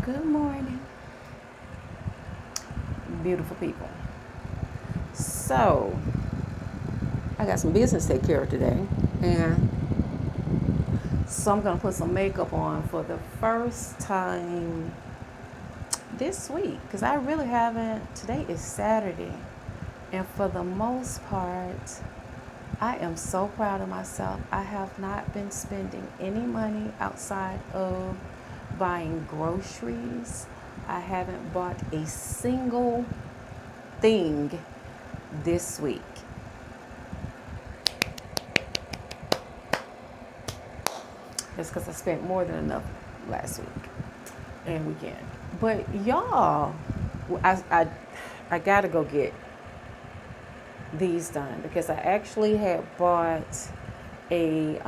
Good morning, beautiful people. So, I got some business to take care of today, and so I'm gonna put some makeup on for the first time this week because I really haven't. Today is Saturday, and for the most part, I am so proud of myself. I have not been spending any money outside of buying groceries. I haven't bought a single thing this week. That's because I spent more than enough last week and weekend. But y'all, I, I, I gotta go get these done because I actually had bought a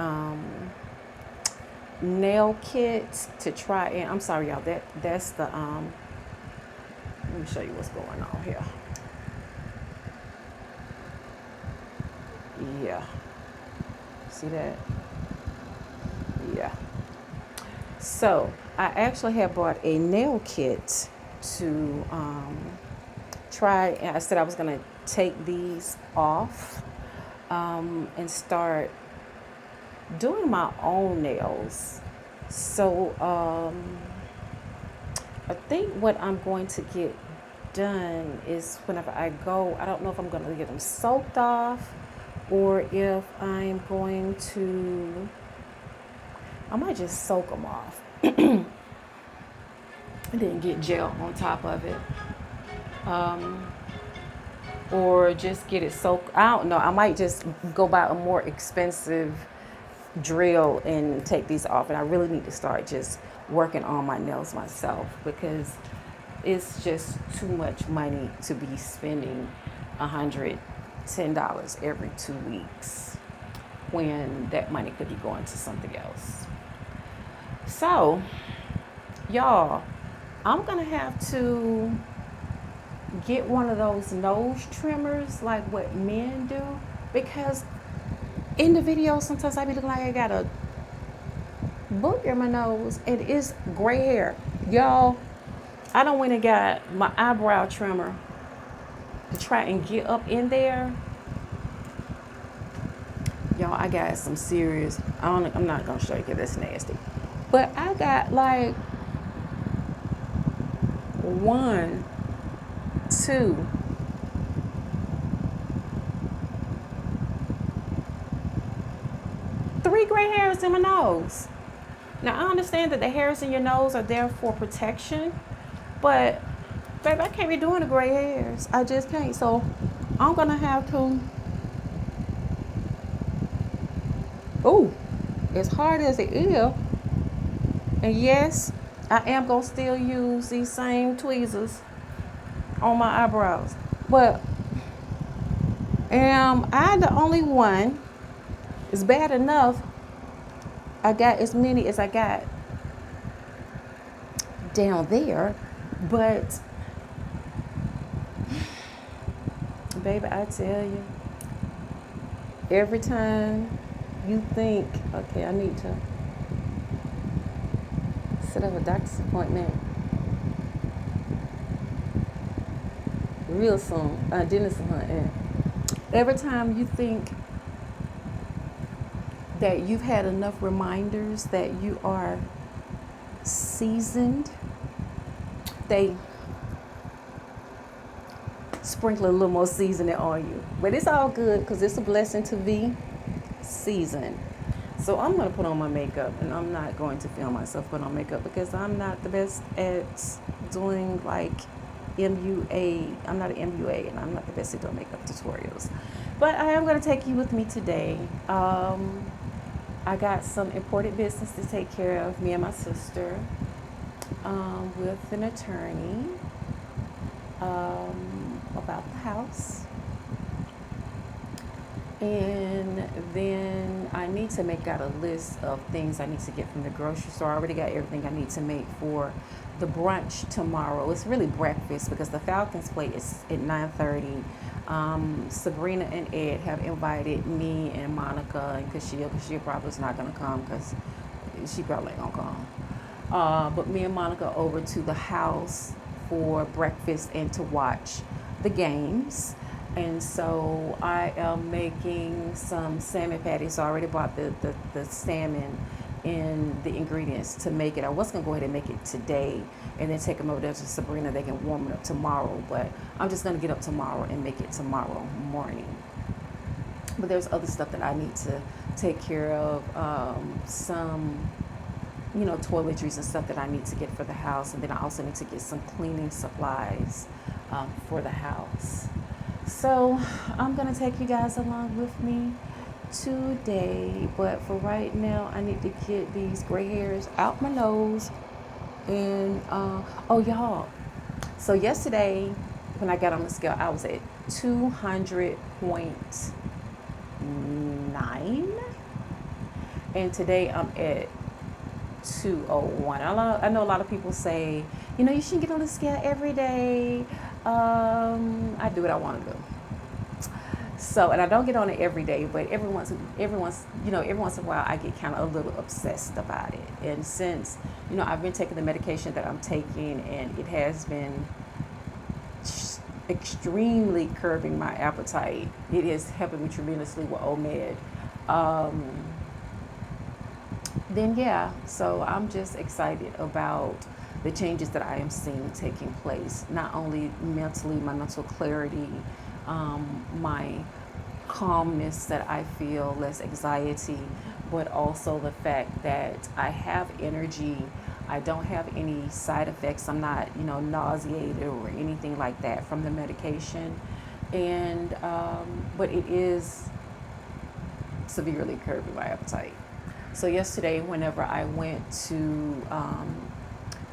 nail kit to try. And I'm sorry, y'all. That's the Let me show you what's going on here. Yeah, see that? Yeah. So I actually had bought a nail kit to try. And I said I was gonna take these off and start doing my own nails. So I think what I'm going to get done is whenever I go, I don't know if I'm going to get them soaked off or if I'm going to, I might just soak them off and then get gel on top of it. Or just get it soaked. I don't know. I might just go buy a more expensive drill and take these off. And I really need to start just working on my nails myself because it's just too much money to be spending $110 every 2 weeks when that money could be going to something else. So, y'all, I'm gonna have to get one of those nose trimmers like what men do because in the video sometimes I be looking like I got a book in my nose and it's gray hair. Y'all, I done went and got my eyebrow trimmer to try and get up in there. Y'all, I got some serious, I'm not gonna show you because that's nasty. But I got like 1, 2, 3 gray hairs in my nose. Now, I understand that the hairs in your nose are there for protection, but, babe, I can't be doing the gray hairs. I just can't. So, I'm going to have to, as hard as it is, and yes, I am going to still use these same tweezers on my eyebrows. But, am I the only one? It's bad enough I got as many as I got down there, but baby, I tell you, every time you think, okay, I need to set up a doctor's appointment real soon, dentist appointment. Every time you think that you've had enough reminders that you are seasoned, they sprinkle a little more seasoning on you. But it's all good because it's a blessing to be seasoned. So I'm going to put on my makeup, and I'm not going to film myself put on makeup because I'm not the best at doing like MUA. I'm not an MUA, and I'm not the best at doing makeup tutorials. But I am going to take you with me today. I got some important business to take care of, me and my sister, with an attorney about the house. And then I need to make out a list of things I need to get from the grocery store. I already got everything I need to make for the brunch tomorrow. It's really breakfast because the Falcons play is at 9:30. Sabrina and Ed have invited me and Monica and Kashia. Kashia probably is not going to come because she probably ain't going to come. But me and Monica over to the house for breakfast and to watch the games. And so I am making some salmon patties. So I already bought the salmon and the ingredients to make it. I was going to go ahead and make it today and then take them over there to Sabrina. They can warm it up tomorrow. But I'm just going to get up tomorrow and make it tomorrow morning. But there's other stuff that I need to take care of. Some toiletries and stuff that I need to get for the house. And then I also need to get some cleaning supplies for the house. So I'm going to take you guys along with me today. But for right now, I need to get these gray hairs out my nose. And, oh, y'all. So yesterday, when I got on the scale, I was at 200.9. And today I'm at 201. I know a lot of people say, you shouldn't get on the scale every day. I do what I want to do. So, and I don't get on it every day, but every once in a while, I get kind of a little obsessed about it. And since, I've been taking the medication that I'm taking, and it has been extremely curbing my appetite. It is helping me tremendously with OMED. Then yeah, so I'm just excited about the changes that I am seeing taking place. Not only mentally, my mental clarity, my calmness that I feel, less anxiety, but also the fact that I have energy. I don't have any side effects. I'm not, nauseated or anything like that from the medication. And, but it is severely curbing my appetite. So yesterday, whenever I went to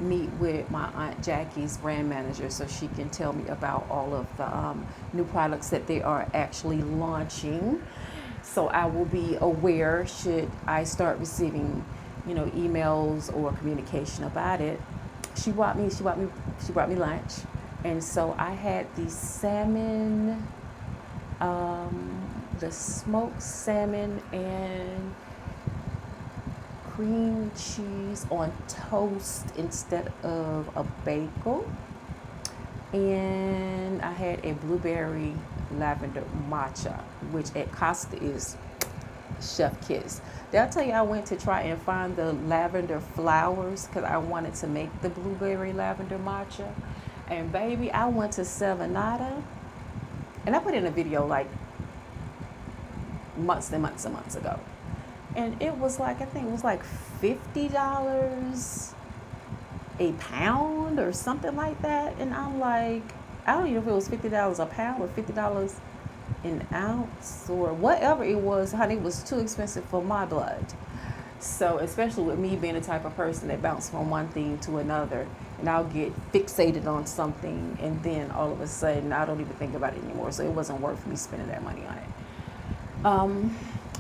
meet with my Aunt Jackie's brand manager so she can tell me about all of the new products that they are actually launching, so I will be aware should I start receiving, emails or communication about it. She brought me lunch, and so I had the salmon, the smoked salmon and cream cheese on toast instead of a bagel. And I had a blueberry lavender matcha, which at Costa is chef kiss. Did I tell you I went to try and find the lavender flowers because I wanted to make the blueberry lavender matcha? And baby, I went to Sevenata, and I put in a video like months and months and months ago. And it was like, I think it was like $50 a pound or something like that. And I'm like, I don't even know if it was $50 a pound or $50 an ounce or whatever it was. Honey, it was too expensive for my blood. So especially with me being the type of person that bounces from one thing to another, and I'll get fixated on something, and then all of a sudden I don't even think about it anymore. So it wasn't worth me spending that money on it.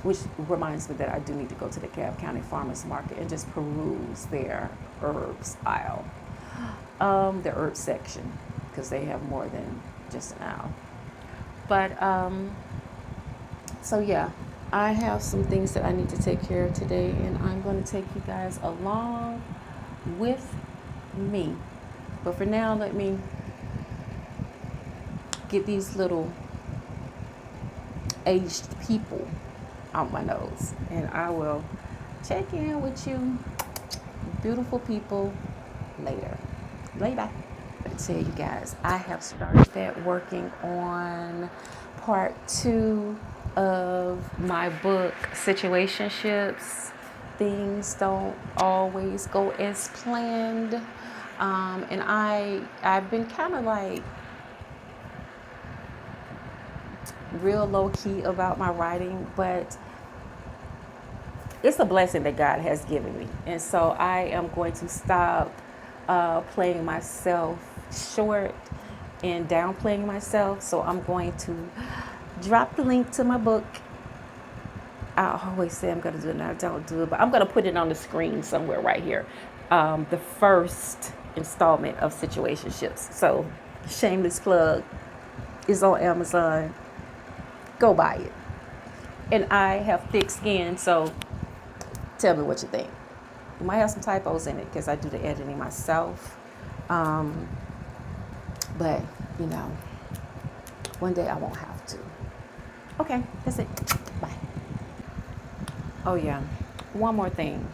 Which reminds me that I do need to go to the DeKalb County Farmers Market and just peruse their herbs aisle, the herb section, because they have more than just an aisle. But so yeah, I have some things that I need to take care of today, and I'm going to take you guys along with me. But for now, let me get these little aged people out my nose, and I will check in with you beautiful people later. I tell you guys, I have started working on part 2 of my book, Situationships. Things don't always go as planned, and I've been kind of like real low key about my writing, but it's a blessing that God has given me. And so I am going to stop playing myself short and downplaying myself. So I'm going to drop the link to my book. I always say I'm going to do it, and I don't do it, but I'm going to put it on the screen somewhere right here. The first installment of Situationships. So shameless plug, is on Amazon. Go buy it. And I have thick skin, so tell me what you think. You might have some typos in it because I do the editing myself. But, you know, one day I won't have to. Okay, that's it. Bye. Oh, yeah. One more thing.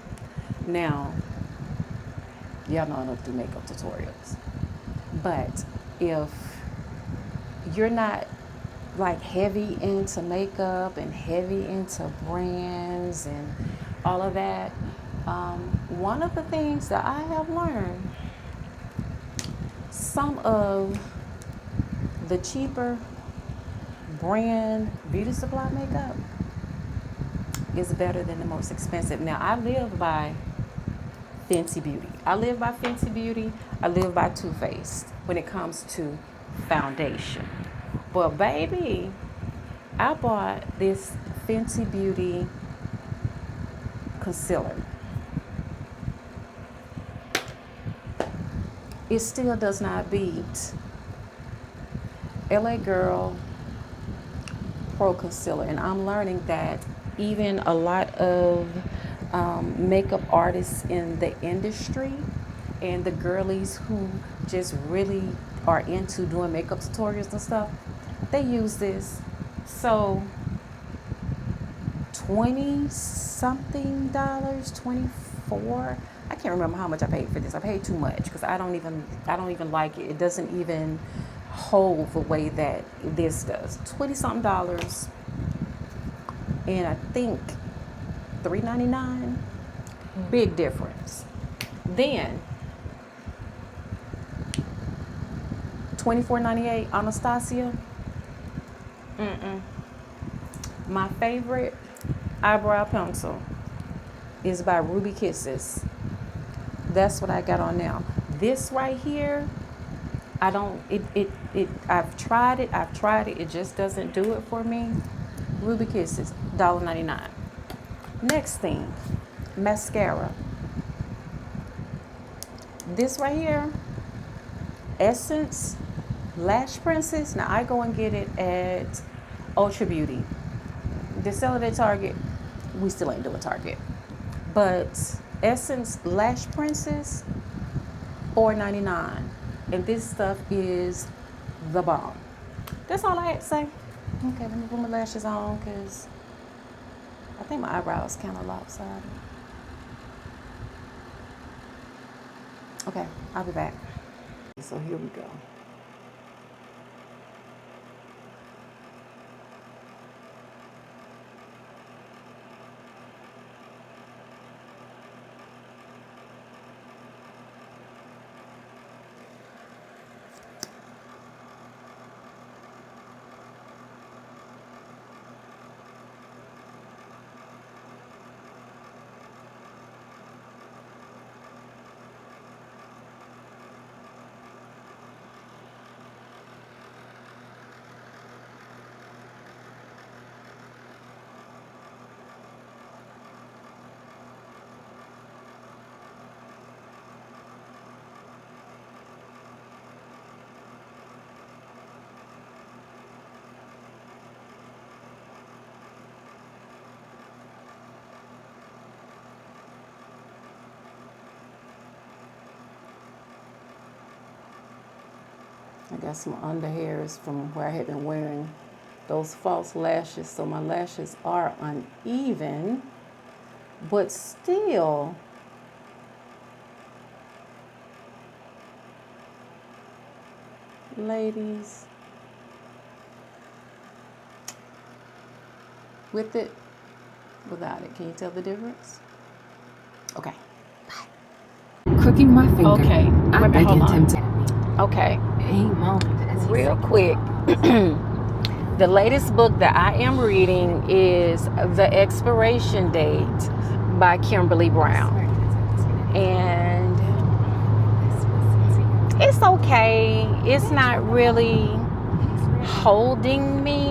Now, y'all know I don't do makeup tutorials. But if you're not like heavy into makeup and heavy into brands and all of that, one of the things that I have learned, some of the cheaper brand beauty supply makeup is better than the most expensive. Now, I live by Fenty Beauty. I live by Fenty Beauty. I live by Too Faced when it comes to foundation. But baby, I bought this Fenty Beauty concealer. It still does not beat LA Girl Pro Concealer. And I'm learning that even a lot of makeup artists in the industry and the girlies who just really are into doing makeup tutorials and stuff, they use this. So 20 something dollars, 24. I can't remember how much I paid for this. I paid too much because I don't even like it. It doesn't even hold the way that this does. 20 something dollars, and I think $3.99. Big difference. Then $24.98 Anastasia. My favorite eyebrow pencil is by Ruby Kisses. That's what I got on now. This right here, I've tried it. It just doesn't do it for me. Ruby Kisses, $1.99. Next thing, mascara. This right here, Essence Lash Princess. Now I go and get it at Ultra Beauty. They sell it at Target. We still ain't doing Target. But Essence Lash Princess, $4.99. And this stuff is the bomb. That's all I had to say. Okay, let me put my lashes on because I think my eyebrows kind of lopsided. Okay, I'll be back. So here we go. I got some under hairs from where I had been wearing those false lashes, so my lashes are uneven, but still ladies, with it, without it, can you tell the difference? Okay. Crooking my finger. Okay, I begged him to. Okay, He moaned as he real said, quick. The latest book that I am reading is The Expiration Date by Kimberly Brown. And it's okay. It's not really holding me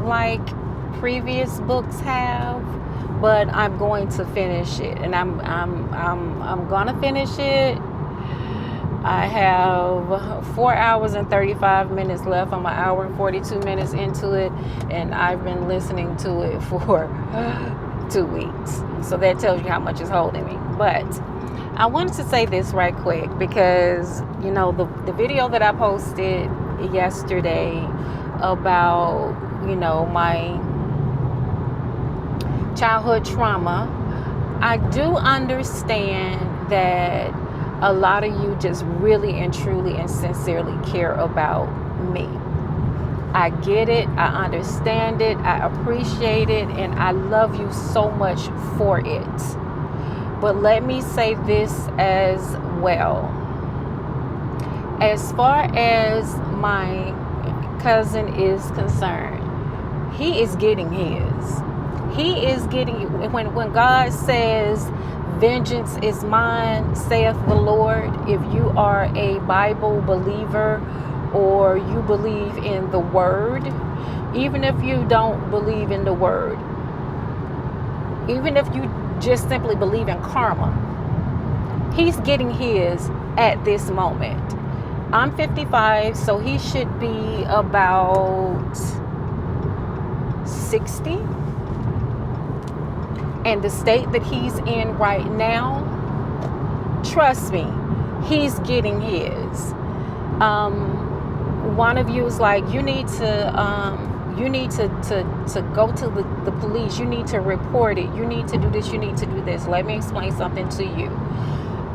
like previous books have, but I'm going to finish it. And I'm gonna finish it. I have 4 hours and 35 minutes left. I'm an hour and 42 minutes into it, and I've been listening to it for 2 weeks. So that tells you how much it's holding me. But I wanted to say this right quick because, the video that I posted yesterday about, my childhood trauma, I do understand that a lot of you just really and truly and sincerely care about me. I get it, I understand it, I appreciate it, and I love you so much for it. But let me say this as well. As far as my cousin is concerned, he is getting his. He is getting, when God says, vengeance is mine, saith the Lord, if you are a Bible believer or you believe in the word, even if you don't believe in the word, even if you just simply believe in karma, he's getting his at this moment. I'm 55, so he should be about 60. And the state that he's in right now, trust me, he's getting his. One of you is like, you need to go to the police. You need to report it. You need to do this. You need to do this. Let me explain something to you.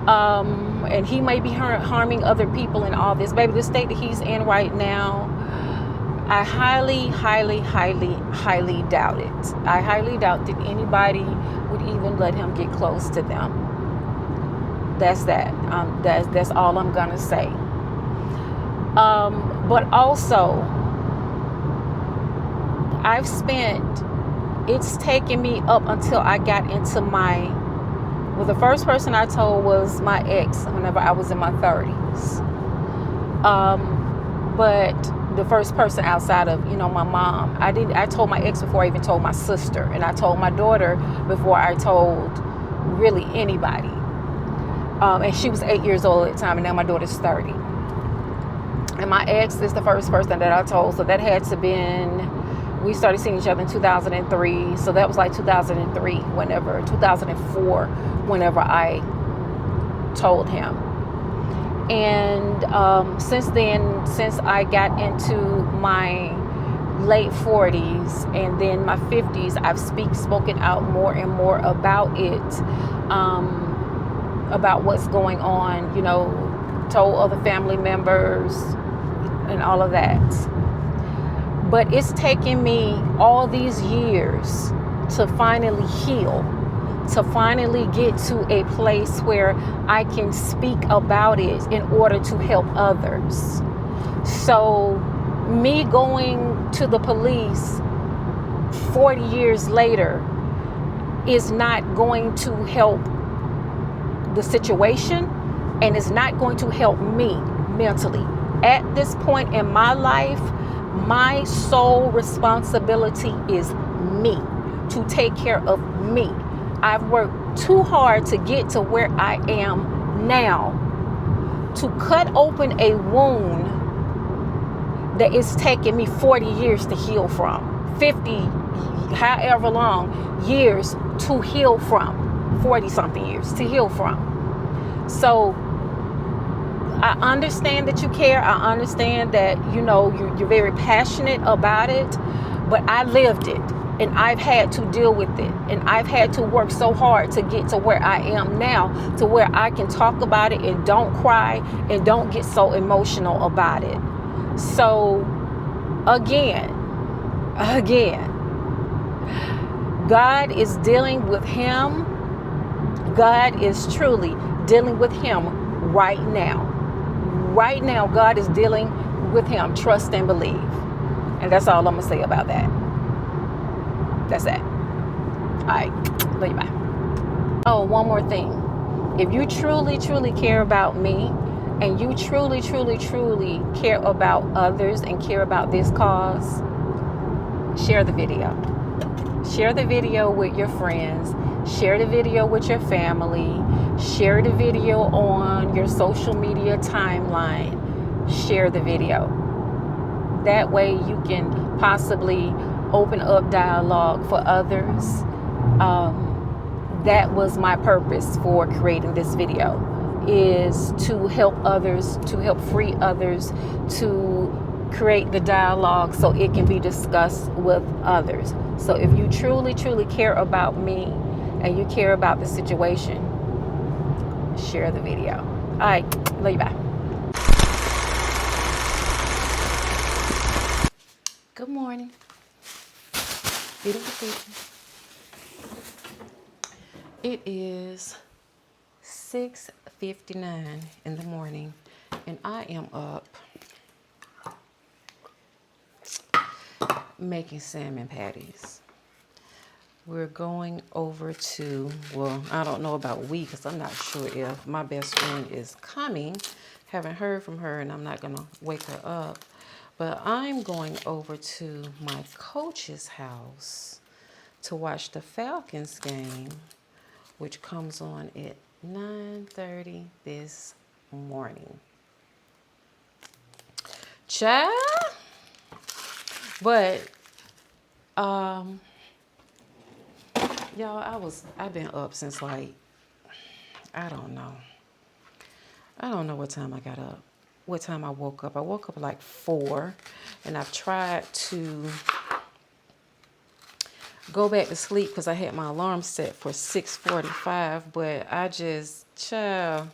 And he may be harming other people and all this. Baby, the state that he's in right now, I highly, highly, highly, highly doubt it. I highly doubt that anybody would even let him get close to them. That's that. That's all I'm gonna say. But also, it's taken me up until I got into the first person I told was my ex whenever I was in my 30s. But the first person outside of, my mom, I told my ex before I even told my sister, and I told my daughter before I told really anybody. And she was 8 years old at the time, and now my daughter's 30. And my ex is the first person that I told, so that had to been, we started seeing each other in 2003, so that was like 2004, whenever I told him. And since then, since I got into my late 40s and then my 50s, I've spoken out more and more about it, about what's going on, told other family members and all of that. But it's taken me all these years to finally heal, to finally get to a place where I can speak about it in order to help others. So me going to the police 40 years later is not going to help the situation, and it's not going to help me mentally. At this point in my life, my sole responsibility is me, to take care of me. I've worked too hard to get to where I am now, to cut open a wound that is taking me 40 years to heal from, 50, however long years to heal from, 40 something years to heal from. So I understand that you care. I understand that, you're very passionate about it, but I lived it. And I've had to deal with it. And I've had to work so hard to get to where I am now, to where I can talk about it and don't cry and don't get so emotional about it. So, again, God is dealing with him. God is truly dealing with him right now. Right now, God is dealing with him. Trust and believe. And that's all I'm going to say about that. That's it. All right. Love you. Bye. Oh, one more thing. If you truly, truly care about me, and you truly, truly, truly care about others and care about this cause, share the video. Share the video with your friends. Share the video with your family. Share the video on your social media timeline. Share the video. That way you can possibly open up dialogue for others That was my purpose for creating this video, is to help others, to help free others, to create the dialogue so it can be discussed with others. So if you truly, truly care about me and you care about the situation, share the video. All right, love you, bye. Good morning, beautiful people. It is 6:59 in the morning, and I am up making salmon patties. We're going over to, well, I don't know about we, because I'm not sure if my best friend is coming. Haven't heard from her, and I'm not going to wake her up. But I'm going over to my coach's house to watch the Falcons game, which comes on at 9:30 this morning. Child. But, y'all, I've been up since like, I don't know what time I got up, what time I woke up. I woke up at like 4, and I've tried to go back to sleep because I had my alarm set for 6:45, but I just, child,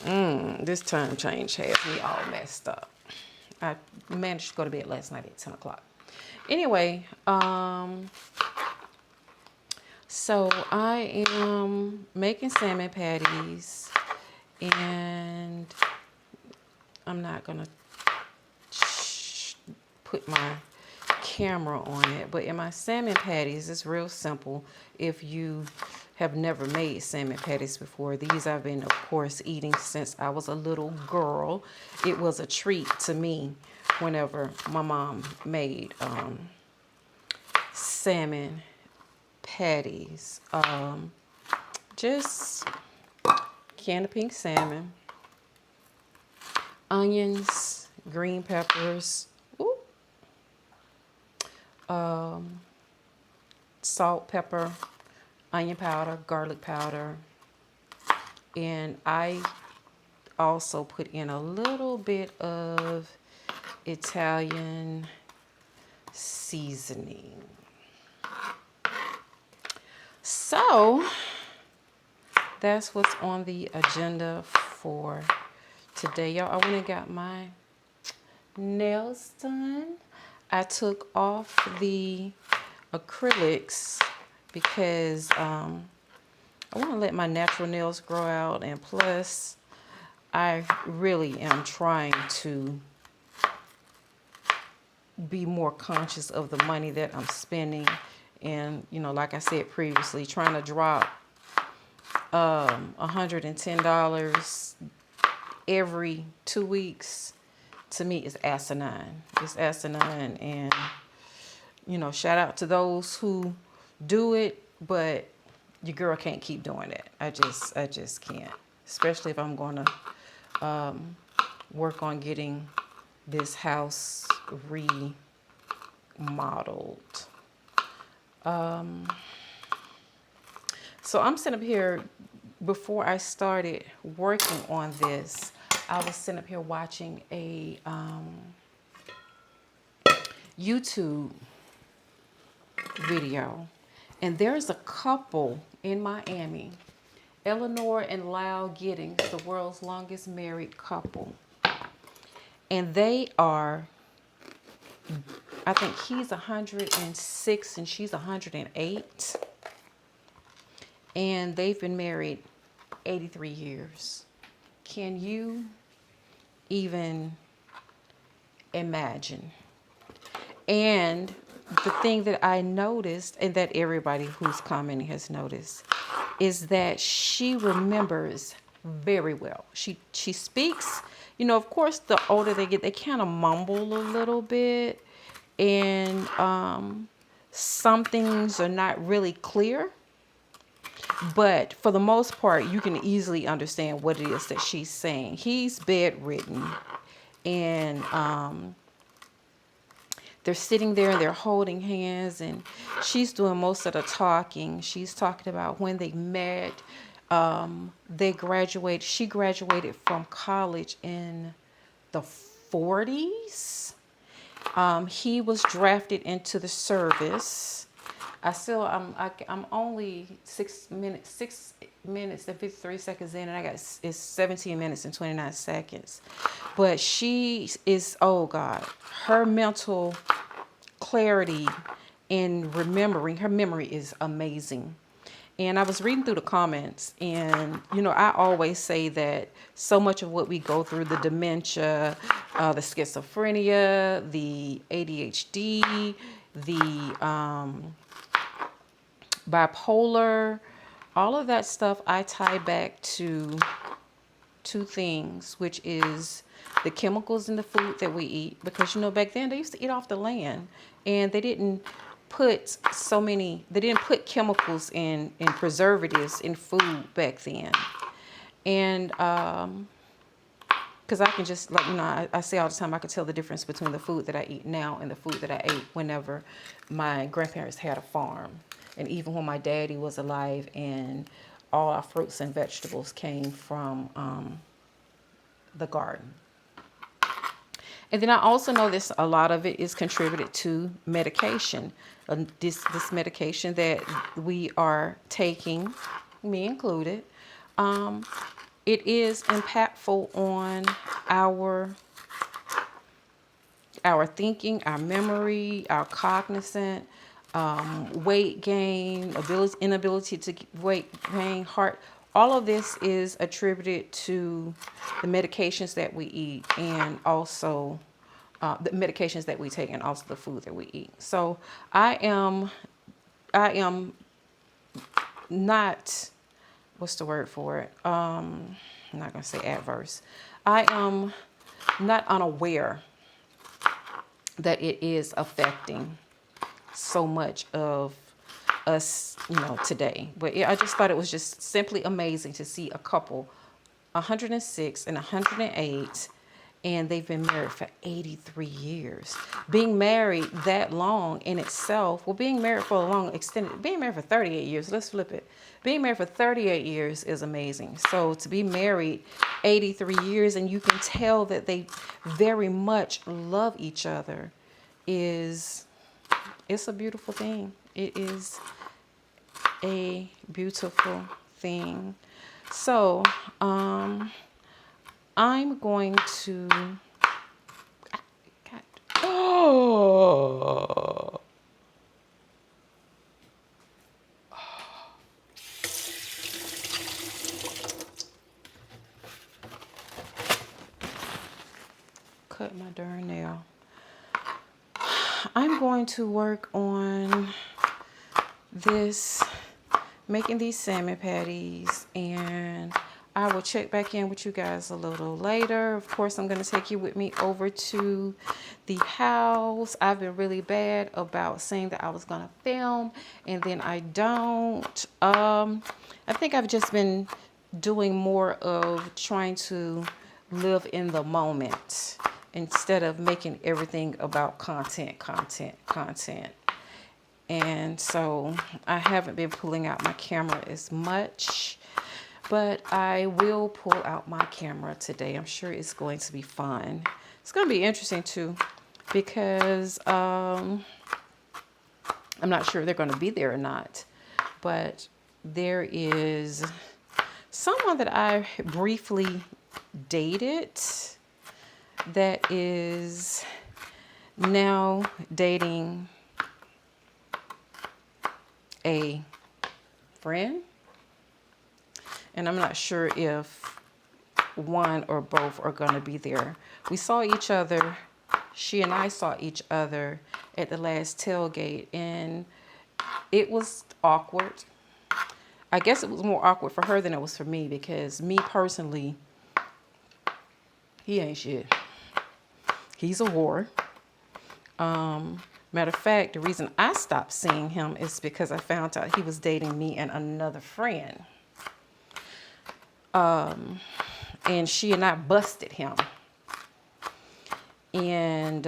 this time change has me all messed up. I managed to go to bed last night at 10 o'clock. Anyway, so I am making salmon patties, and I'm not gonna put my camera on it, but in my salmon patties, it's real simple. If you have never made salmon patties before, these I've been, of course, eating since I was a little girl. It was a treat to me whenever my mom made salmon patties. Just can of pink salmon, onions, green peppers, salt, pepper, onion powder, garlic powder, and I also put in a little bit of Italian seasoning. So that's what's on the agenda for today, y'all. I went and got my nails done. I took off the acrylics because I want to let my natural nails grow out, and plus I really am trying to be more conscious of the money that I'm spending, and like I said previously, trying to drop $110 every 2 weeks to me is asinine. It's asinine, and shout out to those who do it, but your girl can't keep doing it. I just can't, especially if I'm going to work on getting this house remodeled. So I'm sitting up here, before I started working on this, I was sitting up here watching a YouTube video, and there's a couple in Miami, Eleanor and Lyle Giddings, the world's longest married couple, and they are, I think he's 106 and she's 108, and they've been married 83 years. Can you even imagine? And the thing that I noticed, and that everybody who's commenting has noticed, is that she remembers very well. She speaks, of course, the older they get, they kind of mumble a little bit, and some things are not really clear. But for the most part, you can easily understand what it is that she's saying. He's bedridden, and they're sitting there and they're holding hands, and she's doing most of the talking. She's talking about when they met. They graduated. She graduated from college in the 40s. He was drafted into the service. I'm only 6 minutes and 53 seconds in, and I got it's 17 minutes and 29 seconds. But she is, oh God, her mental clarity in remembering, her memory is amazing. And I was reading through the comments, and I always say that so much of what we go through, the dementia, the schizophrenia, the ADHD, the bipolar, all of that stuff I tie back to two things, which is the chemicals in the food that we eat. Because back then they used to eat off the land, and they didn't put chemicals and preservatives in food back then. And because I can just, like, I say all the time, I can tell the difference between the food that I eat now and the food that I ate whenever my grandparents had a farm, and even when my daddy was alive, and all our fruits and vegetables came from the garden. And then I also know this, a lot of it is contributed to medication. This medication that we are taking, me included, it is impactful on our thinking, our memory, our cognizant, weight gain, inability to weight gain, heart. All of this is attributed to the medications that we eat, and also the medications that we take, and also the food that we eat. So I am not, what's the word for it? I'm not going to say adverse. I am not unaware that it is affecting so much of us, today. But I just thought it was just simply amazing to see a couple, 106 and 108, and they've been married for 83 years. Being married that long in itself, being married for a long extended, being married for 38 years, let's flip it. Being married for 38 years is amazing. So to be married 83 years, and you can tell that they very much love each other, it's a beautiful thing. It is a beautiful thing. So, I'm going to, oh, cut my darn nail. I'm going to work on this, making these salmon patties, and I will check back in with you guys a little later. Of course, I'm going to take you with me over to the house. I've been really bad about saying that I was going to film, and then I don't. I think I've just been doing more of trying to live in the moment instead of making everything about content. And so I haven't been pulling out my camera as much, but I will pull out my camera today. I'm sure it's going to be fun. It's going to be interesting too, because I'm not sure if they're going to be there or not, but there is someone that I briefly dated that is now dating a friend, and I'm not sure if one or both are going to be there. We saw each other, she and I saw each other at the last tailgate, and it was awkward. I guess it was more awkward for her than it was for me, because me personally, he ain't shit. He's a whore. Matter of fact, the reason I stopped seeing him is because I found out he was dating me and another friend. And she and I busted him. And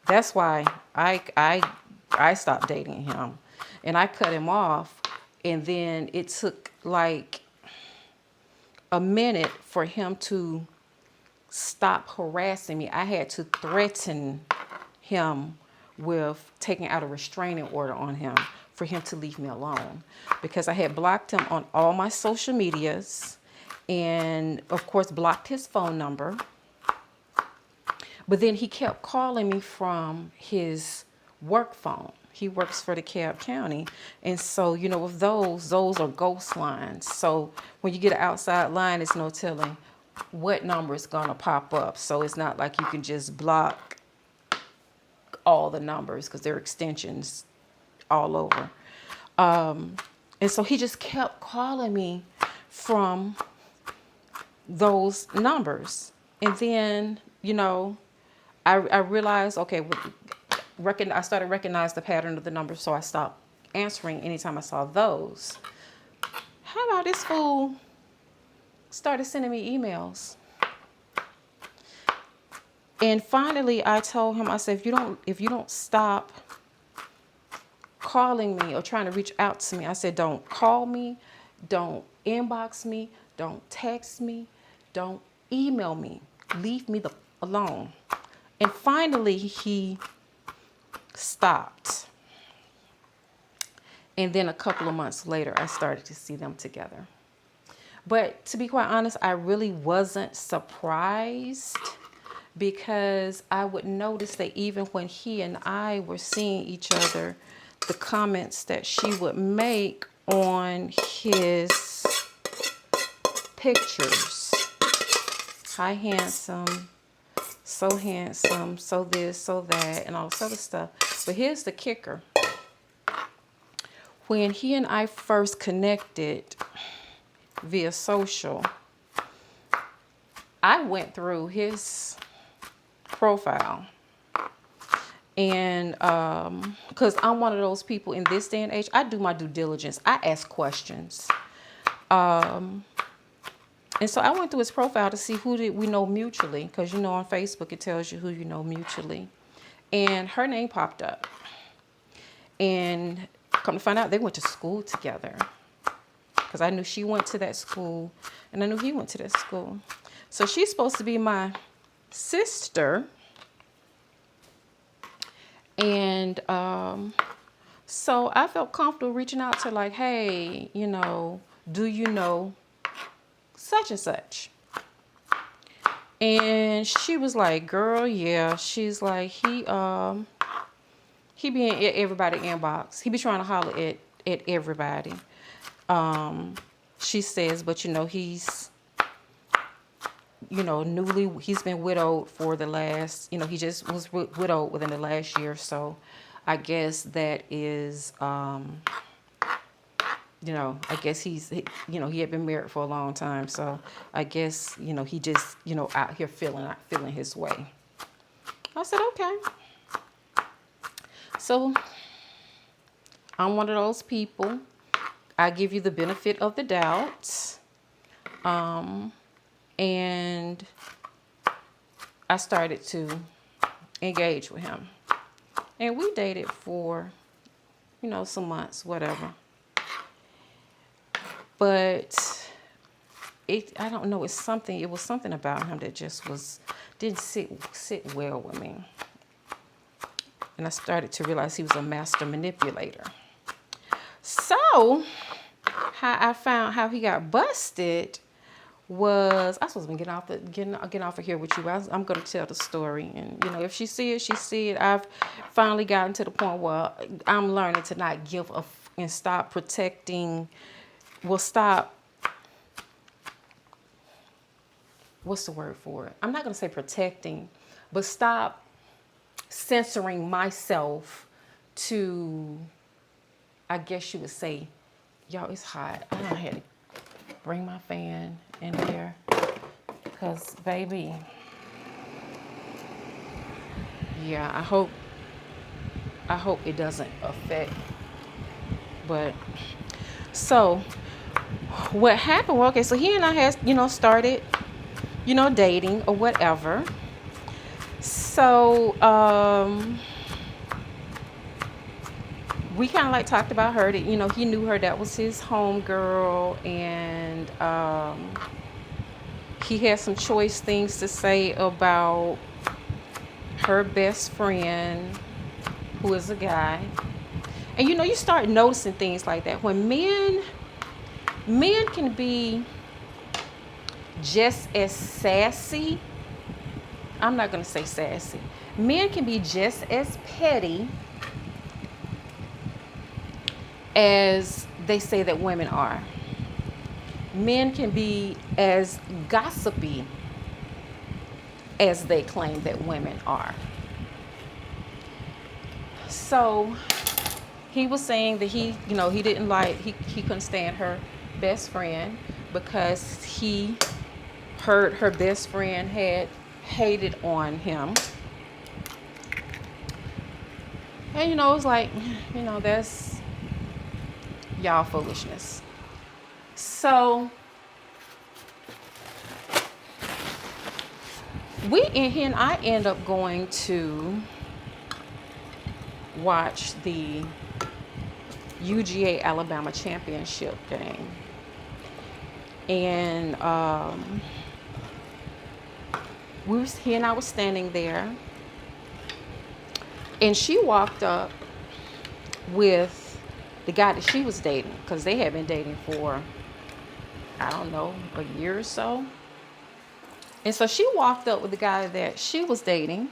That's why I stopped dating him, and I cut him off. And then it took like a minute for him to stop harassing me. I had to threaten him with taking out a restraining order on him for him to leave me alone, because I had blocked him on all my social medias and of course blocked his phone number. But then he kept calling me from his work phone. He works for the Cobb County. And so, with those are ghost lines. So when you get an outside line, it's no telling what number is going to pop up. So it's not like you can just block all the numbers because there are extensions all over. And so he just kept calling me from those numbers. And then, I realized, okay, I started recognizing the pattern of the numbers, so I stopped answering anytime I saw those. How about this fool started sending me emails? And finally, I told him, I said, if you don't stop calling me or trying to reach out to me, I said, don't call me, don't inbox me, don't text me, don't email me, leave me alone. And finally, he stopped. And then a couple of months later, I started to see them together. But to be quite honest, I really wasn't surprised, because I would notice that even when he and I were seeing each other, the comments that she would make on his pictures, hi handsome, so this, so that, and all this other stuff. But here's the kicker. When he and I first connected via social, I went through his profile. And because I'm one of those people in this day and age, I do my due diligence. I ask questions. And so I went through his profile to see who did we know mutually, because on Facebook it tells you who you know mutually. And her name popped up. And come to find out, they went to school together, because I knew she went to that school and I knew he went to that school. So she's supposed to be my sister. And so I felt comfortable reaching out to her, like, hey, do you know such and such? And she was like, girl, yeah. She's like, he be in everybody's inbox. He be trying to holler at everybody. She says, but he's he's been widowed for the last, he just was widowed within the last year. So I guess that is, I guess he had been married for a long time. So I guess, he just, out here feeling his way. I said, okay. So I'm one of those people. I give you the benefit of the doubt. And I started to engage with him. And we dated for, some months, whatever. But I don't know, it was something about him that just didn't sit well with me. And I started to realize he was a master manipulator. So how I found how he got busted was, I supposed to be getting off of here with you. I'm going to tell the story. And, if she see it, she see it. I've finally gotten to the point where I'm learning to not give a and stop protecting. Stop. What's the word for it? I'm not going to say protecting, but stop censoring myself to, I guess you would say, y'all, it's hot. I don't have to bring my fan in here, because baby, yeah, I hope it doesn't affect. But so what happened, well, okay, so he and I had started dating or whatever. So we kind of like talked about her, that, you know, he knew her, that was his home girl, and he had some choice things to say about her best friend, who is a guy. And you know, you start noticing things like that when men can be just as sassy. I'm not going to say sassy. Men can be just as petty as they say that women are. Men can be as gossipy as they claim that women are. So he was saying that he didn't like, he couldn't stand her best friend because he heard her best friend had hated on him. And you know, it's like, you know, that's y'all foolishness. So he and I end up going to watch the UGA Alabama championship game. And he and I was standing there, and she walked up with the guy that she was dating, because they had been dating for, I don't know, a year or so. And so she walked up with the guy that she was dating,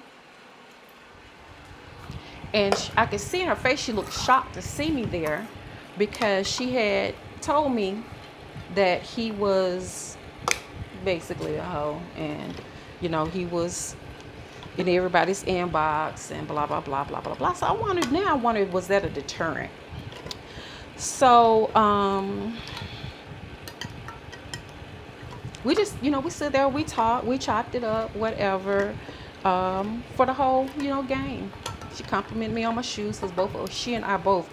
and I could see in her face she looked shocked to see me there, because she had told me that he was basically a hoe, and you know, he was in everybody's inbox and blah blah blah blah blah blah. So I wondered, was that a deterrent? So we just, you know, we stood there, we talked, we chopped it up, whatever, for the whole, you know, game. She complimented me on my shoes, because she and I both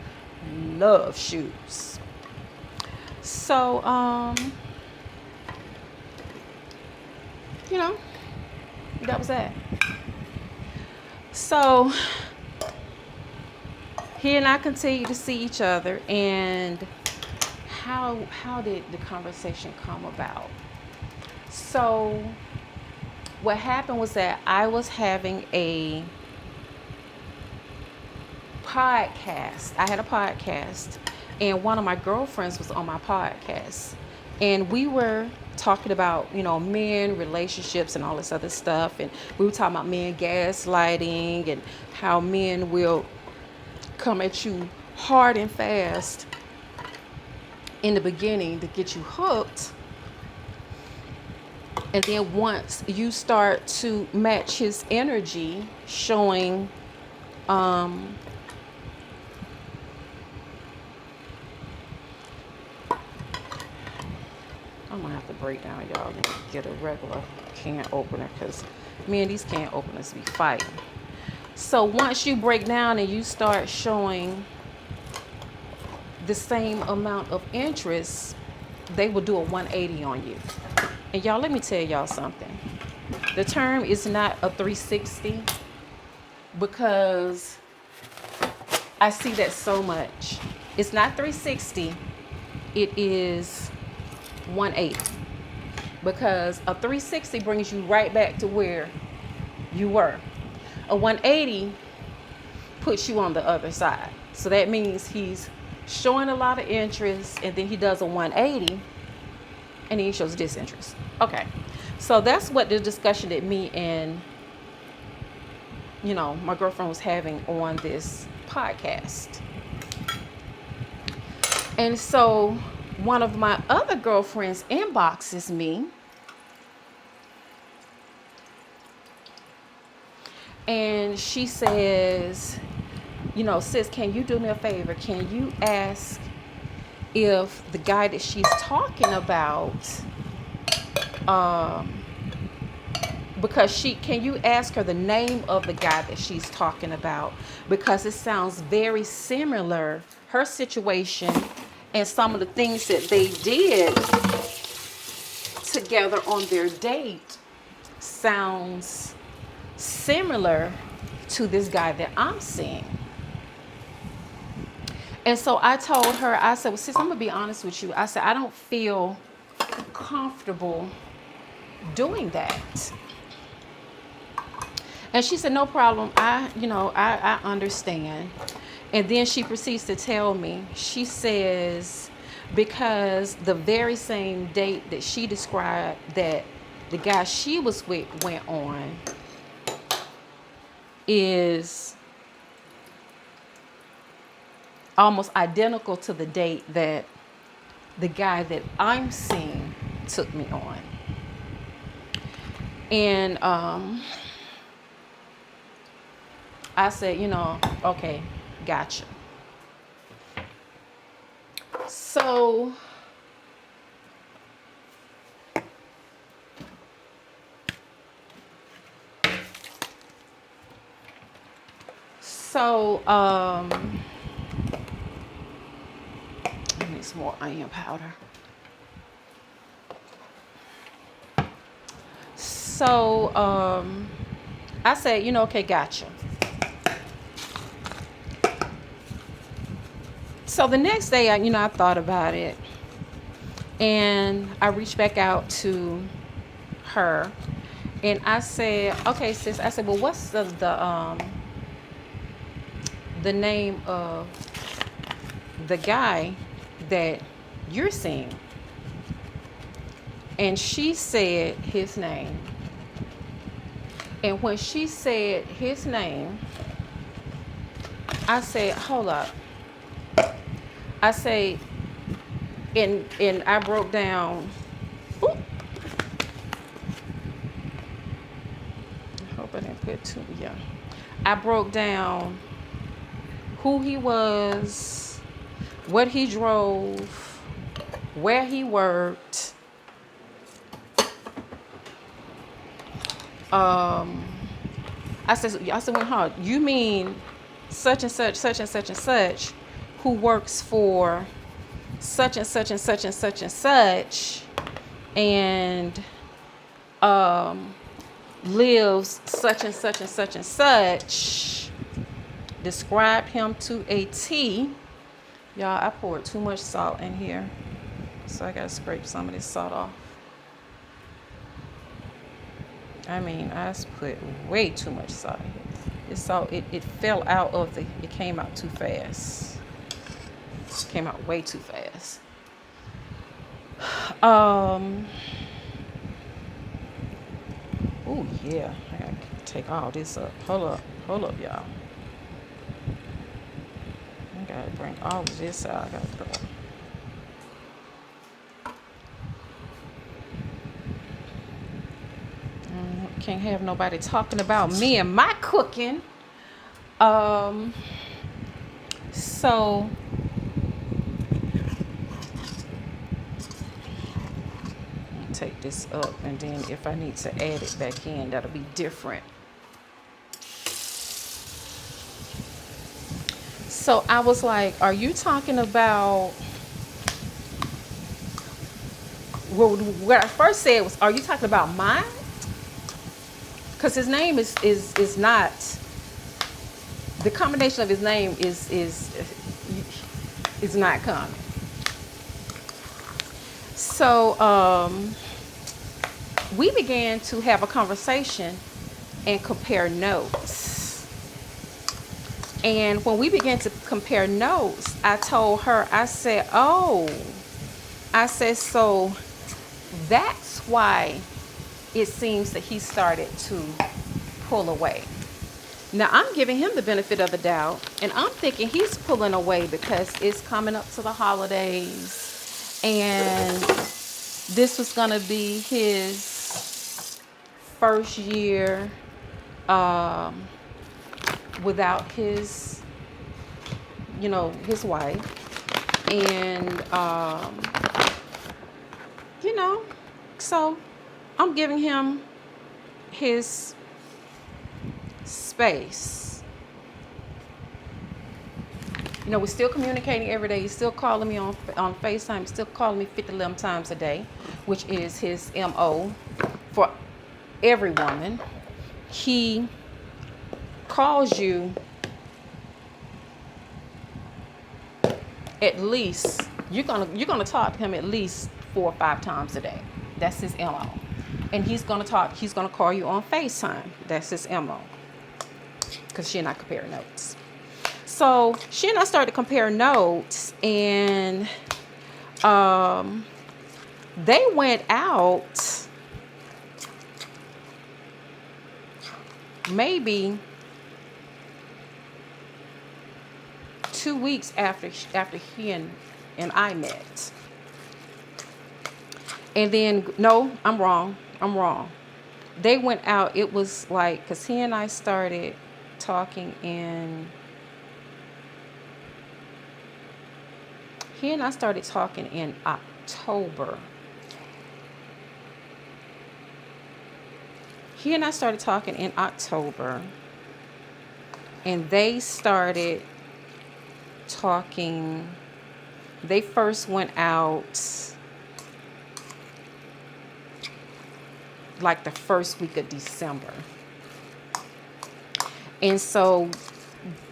love shoes. So you know, that was that. So he and I continued to see each other. And how did the conversation come about? So what happened was that I was having a podcast. I had a podcast, and one of my girlfriends was on my podcast, and we were talking about, you know, men, relationships, and all this other stuff. And we were talking about men gaslighting, and how men will come at you hard and fast in the beginning to get you hooked, and then once you start to match his energy, showing I'm gonna have to break down, y'all, and get a regular can opener, because me and these can openers be fighting. So once you break down and you start showing the same amount of interest, they will do a 180 on you. And y'all, let me tell y'all something. The term is not a 360, because I see that so much. It's not 360, it is 180, because a 360 brings you right back to where you were. A 180 puts you on the other side. So that means he's showing a lot of interest, and then he does a 180, and he shows disinterest. Okay, so that's what the discussion that me and, you know, my girlfriend was having on this podcast. And so one of my other girlfriends inboxes me, and she says, you know, sis, can you do me a favor? Can you ask if the guy that she's talking about, can you ask her the name of the guy that she's talking about? Because it sounds very similar, her situation and some of the things that they did together on their date sounds similar to this guy that I'm seeing. And so I told her, I said, well, sis, I'm going to be honest with you. I said, I don't feel comfortable doing that. And she said, no problem. I understand. And then she proceeds to tell me, she says, because the very same date that she described that the guy she was with went on is almost identical to the date that the guy that I'm seeing took me on. And I said, okay, gotcha. So I need some more onion powder. So I said, okay, gotcha. So the next day, I thought about it, and I reached back out to her, and I said, okay, sis. I said, well, what's the name of the guy that you're seeing? And she said his name. And when she said his name, I said, hold up. I say, and I broke down. Ooh, I hope I didn't put too. Yeah, I broke down who he was, what he drove, where he worked. I said, well, you mean such and such, such and such and such, who works for such and such and such and such and such, and lives such and such and such and such. Described him to a T. Y'all, I poured too much salt in here, so I gotta scrape some of this salt off. I mean, I put way too much salt in here. This salt, it fell out of it came out too fast. It came out way too fast. Oh yeah, I gotta take all this up. Hold up, y'all. I gotta bring all of this out. I gotta throw it. Can't have nobody talking about me and my cooking. So take this up, and then if I need to add it back in, that'll be different. So I was like, are you talking about, well, what I first said was, are you talking about mine? Because his name is not, the combination of his name is not common. So we began to have a conversation and compare notes. And when we began to compare notes, I told her, I said, so that's why it seems that he started to pull away. Now, I'm giving him the benefit of the doubt, and I'm thinking he's pulling away because it's coming up to the holidays, and this was going to be his first year without his wife. And, so I'm giving him his space. We're still communicating every day. He's still calling me on FaceTime. He's still calling me 50 times a day, which is his MO for every woman. he calls you at least, you're gonna talk to him at least 4 or 5 times a day. That's his MO. And he's gonna call you on FaceTime. That's his MO. Because she and I compare notes. So she and I started to compare notes, and they went out maybe 2 weeks after he and I met. And then, no, I'm wrong. They went out, it was like, because he and I started talking in October. And they started talking, they first went out like the first week of December. And so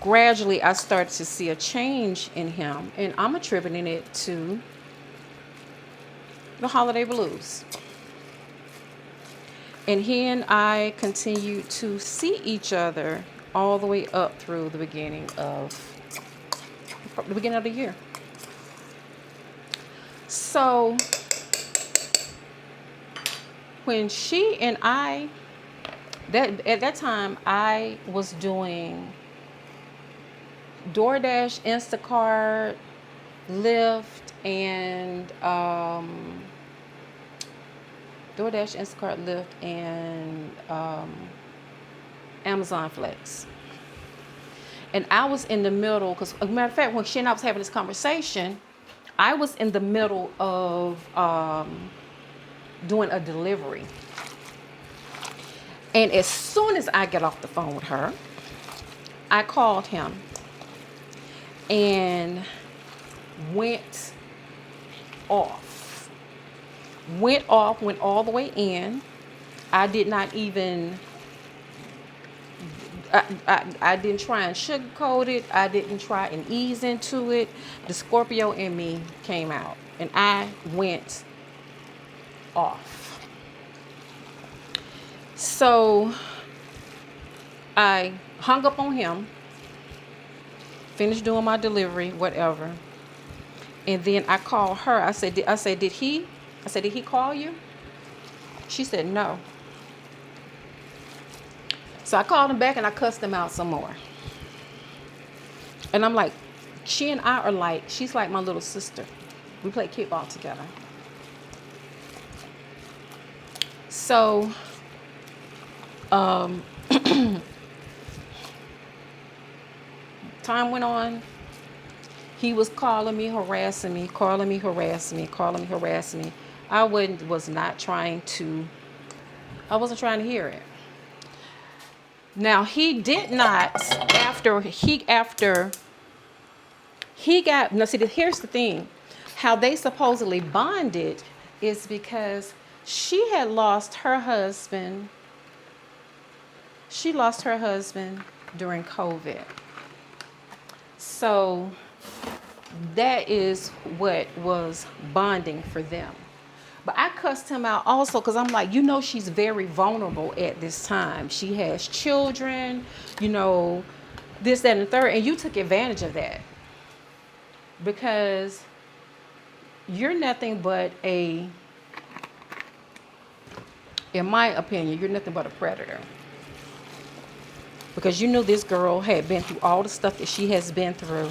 gradually I started to see a change in him, and I'm attributing it to the holiday blues. And he and I continued to see each other all the way up through the beginning of the year. So when she and I, at that time, I was doing DoorDash, Instacart, Lyft, and Amazon Flex. And I was in the middle, because as a matter of fact, when she and I was having this conversation, I was in the middle of doing a delivery. And as soon as I get off the phone with her, I called him and went all the way in. I did not even, I didn't try and sugarcoat it. I didn't try and ease into it. The Scorpio in me came out, and I went off. So I hung up on him, finished doing my delivery, whatever. And then I called her. I said, did he call you? She said, no. So I called him back and I cussed him out some more. And I'm like, she and I are like, she's like my little sister. We play kickball together. So, time went on. He was calling me, harassing me. I wasn't trying to hear it. Now he did not, after he got, now see, here's the thing. How they supposedly bonded is because she had lost her husband. She lost her husband during COVID. So that is what was bonding for them. But I cussed him out also because I'm like, she's very vulnerable at this time. She has children, this, that, and the third. And you took advantage of that because you're nothing but in my opinion, you're nothing but a predator. Because you knew this girl had been through all the stuff that she has been through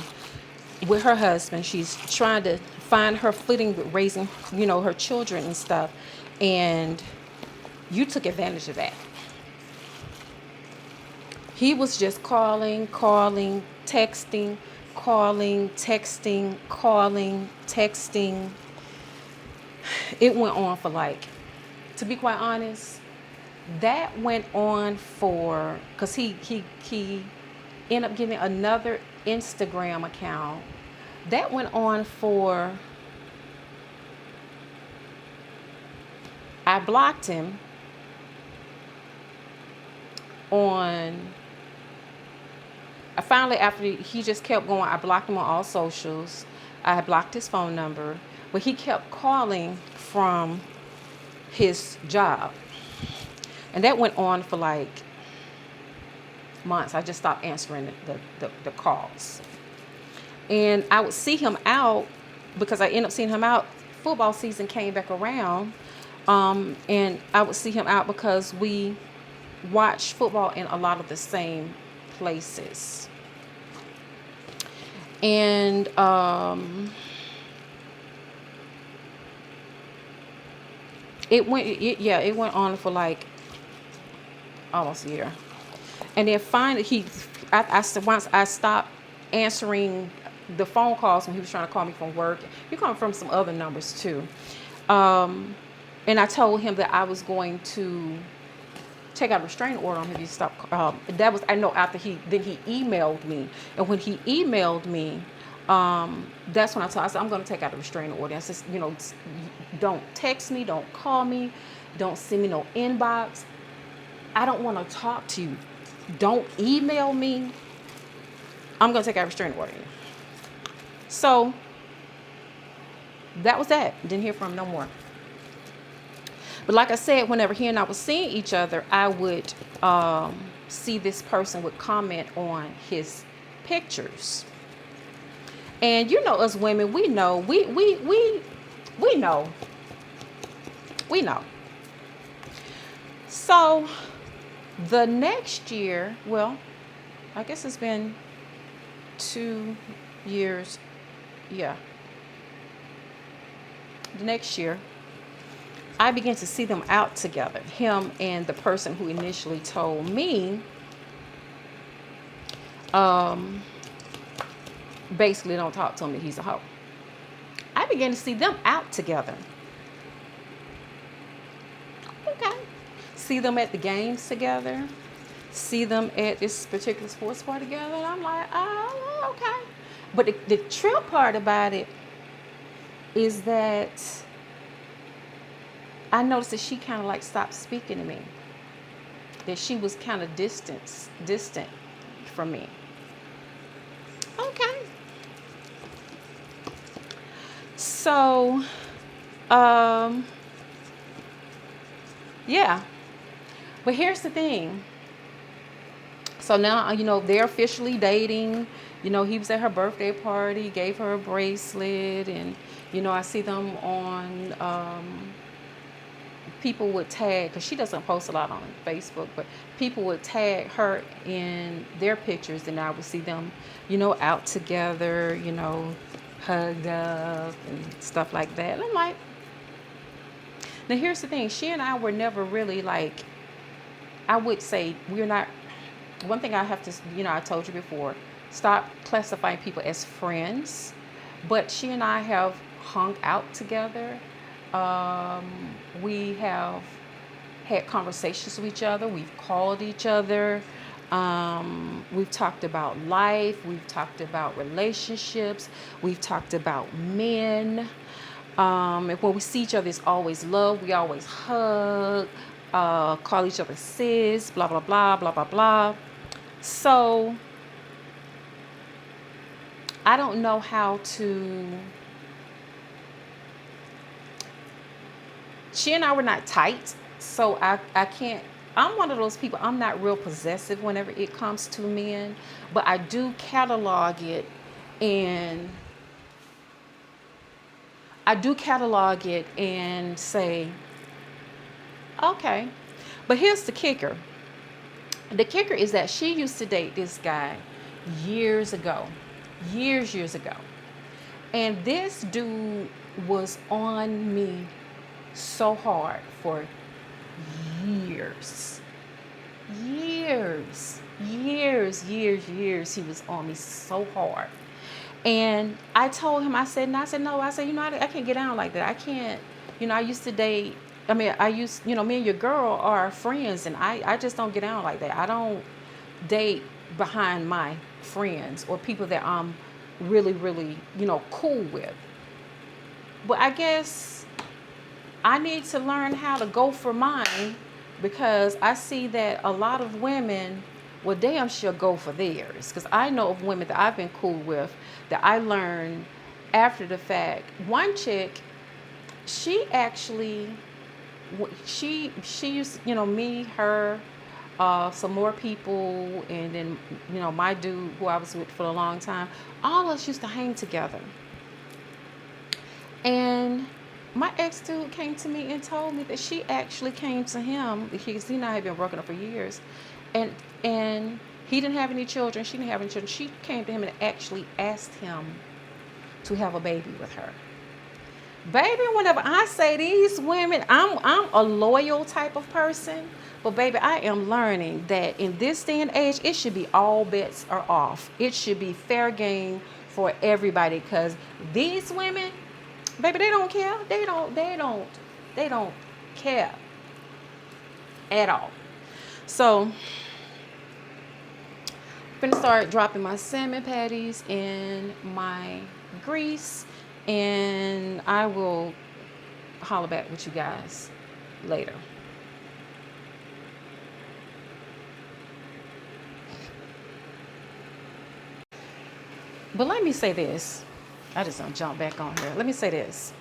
with her husband. She's trying to find her footing with raising, her children and stuff. And you took advantage of that. He was just calling, texting. It went on for to be quite honest, that went on for, because he ended up getting another Instagram account. That went on for, I blocked him on, I finally, after he just kept going, I blocked him on all socials. I had blocked his phone number, but he kept calling from his job. And that went on for like months. I just stopped answering the calls. And I would see him out because I ended up seeing him out. Football season came back around. And I would see him out because we watch football in a lot of the same places. And it went on for like almost a year. And then finally once I stopped answering the phone calls when he was trying to call me from work. He called from some other numbers too. And I told him that I was going to take out a restraining order on him if he stopped. That was, I know, after he emailed me. And when he emailed me, that's when I said, I'm going to take out a restraining order. I said, don't text me, don't call me, don't send me no inbox. I don't want to talk to you. Don't email me. I'm going to take out a restraining order. So that was that. Didn't hear from him no more. But like I said, whenever he and I was seeing each other, I would see this person would comment on his pictures. And us women, we know, we know. We know. So the next year, well, I guess it's been 2 years. Yeah. The next year, I began to see them out together. Him and the person who initially told me, basically don't talk to him, that he's a hoe. I began to see them out together. Okay. See them at the games together. See them at this particular sports bar together. And I'm like, oh, okay. But the trip part about it is that I noticed that she kind of like stopped speaking to me. That she was kind of distant from me. Okay. So, yeah. But here's the thing. So now, they're officially dating. He was at her birthday party, gave her a bracelet, and, I see them on, people would tag, because she doesn't post a lot on Facebook, but people would tag her in their pictures, and I would see them, out together, hugged up and stuff like that. And I'm like, now here's the thing. She and I were never really like, I would say we're not, one thing I have to, I told you before, stop classifying people as friends. But she and I have hung out together. We have had conversations with each other. We've called each other. We've talked about life. We've talked about relationships. We've talked about men. And when we see each other, it's always love. We always hug, call each other sis, blah, blah, blah, blah, blah, blah. So I don't know how to. She and I were not tight, so I can't. I'm one of those people, I'm not real possessive whenever it comes to men, but I do catalog it and say, okay. But here's the kicker. The kicker is that she used to date this guy years ago. Years ago. And this dude was on me so hard for years. He was on me so hard. And I told him, I said, no, I can't get down like that. I can't, I used to date, me and your girl are friends, and I just don't get down like that. I don't date behind my friends or people that I'm really, really, cool with. But I guess I need to learn how to go for mine because I see that a lot of women will damn sure go for theirs. Because I know of women that I've been cool with that I learned after the fact. One chick, she actually, she used, me, her, some more people, and then my dude who I was with for a long time. All of us used to hang together. And my ex dude came to me and told me that she actually came to him because he and I had been working up for years, and he didn't have any children. She didn't have any children. She came to him and actually asked him to have a baby with her. Baby, whenever I say these women, I'm a loyal type of person. But baby, I am learning that in this day and age, it should be all bets are off. It should be fair game for everybody because these women, baby, they don't care. They don't care at all. So I'm gonna start dropping my salmon patties in my grease, and I will holler back with you guys later. But let me say this. I just don't jump back on here. Let me say this.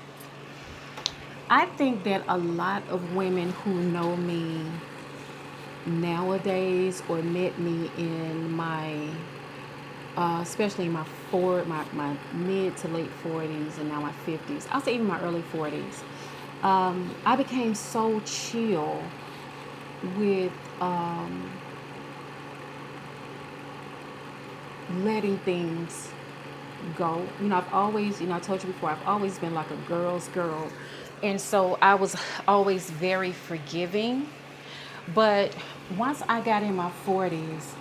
I think that a lot of women who know me nowadays or met me in my especially in my mid to late 40s and now my 50s, I'll say even my early 40s, I became so chill with letting things go. I've always, I told you before, I've always been like a girl's girl. And so I was always very forgiving. But once I got in my 40s,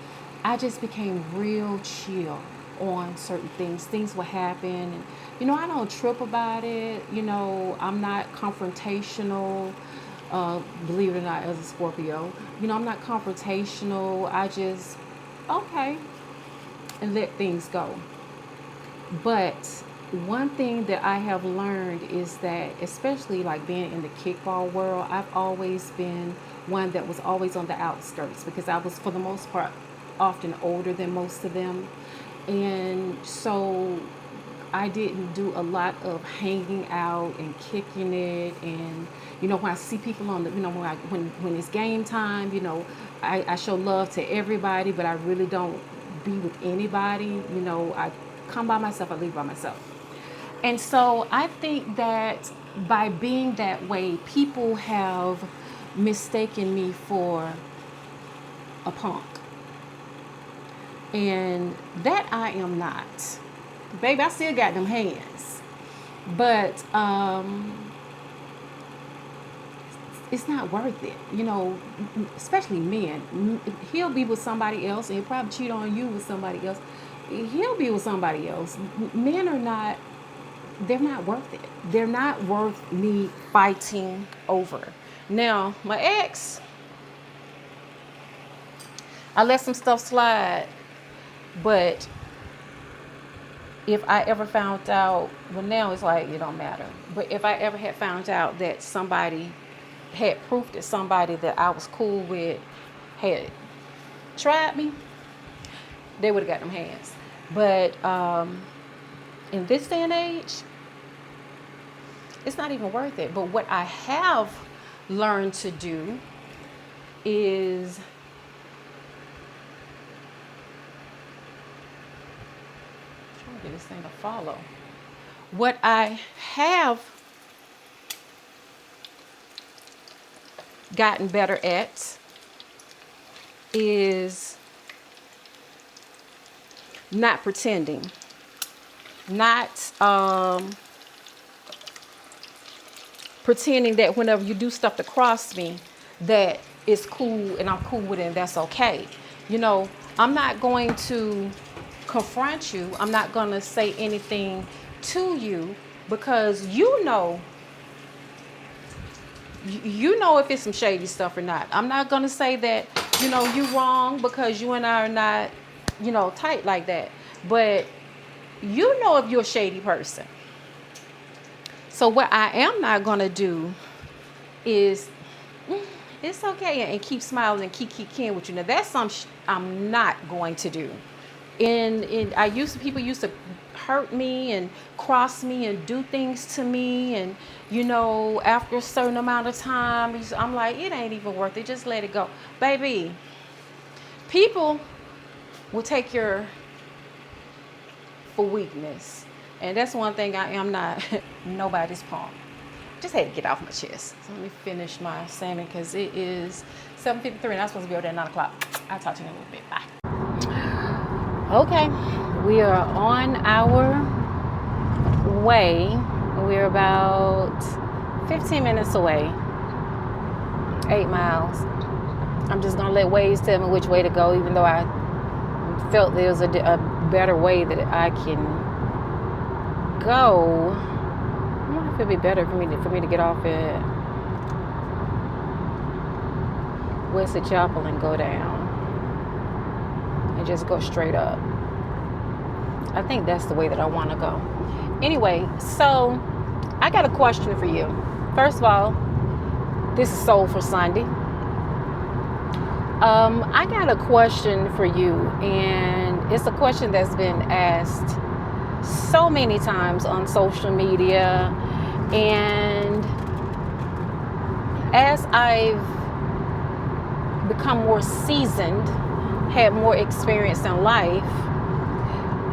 I just became real chill on certain things. Things will happen. And, I don't trip about it. I'm not confrontational. Believe it or not, as a Scorpio, I'm not confrontational. I just, okay, and let things go. But one thing that I have learned is that, especially like being in the kickball world, I've always been one that was always on the outskirts because I was, for the most part, often older than most of them. And so I didn't do a lot of hanging out and kicking it. And, when I see people on the, when it's game time, I show love to everybody, but I really don't be with anybody. I come by myself, I leave by myself. And so I think that by being that way, people have mistaken me for a punk. And that I am not. Baby, I still got them hands. But it's not worth it. Especially men. He'll be with somebody else and he'll probably cheat on you with somebody else. He'll be with somebody else. Men are not, they're not worth it. They're not worth me fighting over. Now, my ex, I let some stuff slide, but if I ever found out, well, now it's like it don't matter. But if I ever had found out that somebody had proof that somebody that I was cool with had tried me, they would have got them hands. But in this day and age, it's not even worth it. But what I have learned to do is trying to get this thing to follow. What I have gotten better at is not pretending, not pretending that whenever you do stuff to cross me, that it's cool and I'm cool with it and that's okay. I'm not going to confront you. I'm not going to say anything to you because you know if it's some shady stuff or not. I'm not going to say that, you wrong because you and I are not, tight like that. But if you're a shady person. So what I am not going to do is it's okay, and keep smiling and keep kicking with you. Now that's I'm not going to do. And people used to hurt me and cross me and do things to me, and after a certain amount of time, I'm like, it ain't even worth it. Just let it go, baby. People will take your for weakness, and that's one thing I am not nobody's pawn. Just had to get off my chest. So let me finish my salmon because it is 7:53 and I'm supposed to be over there at 9 o'clock. I'll talk to you in a little bit. Bye. Okay, we are on our way. We're about 15 minutes away. 8 miles. I'm just going to let Waze tell me which way to go, even though I felt there was a better way that I can go. I wonder if it'd be better for me to get off at Wesley Chapel and go down and just go straight up. I think that's the way that I want to go. Anyway, so I got a question for you. First of all, this is Soul for Sunday. I got a question for you, and it's a question that's been asked so many times on social media, and as I've become more seasoned, had more experience in life,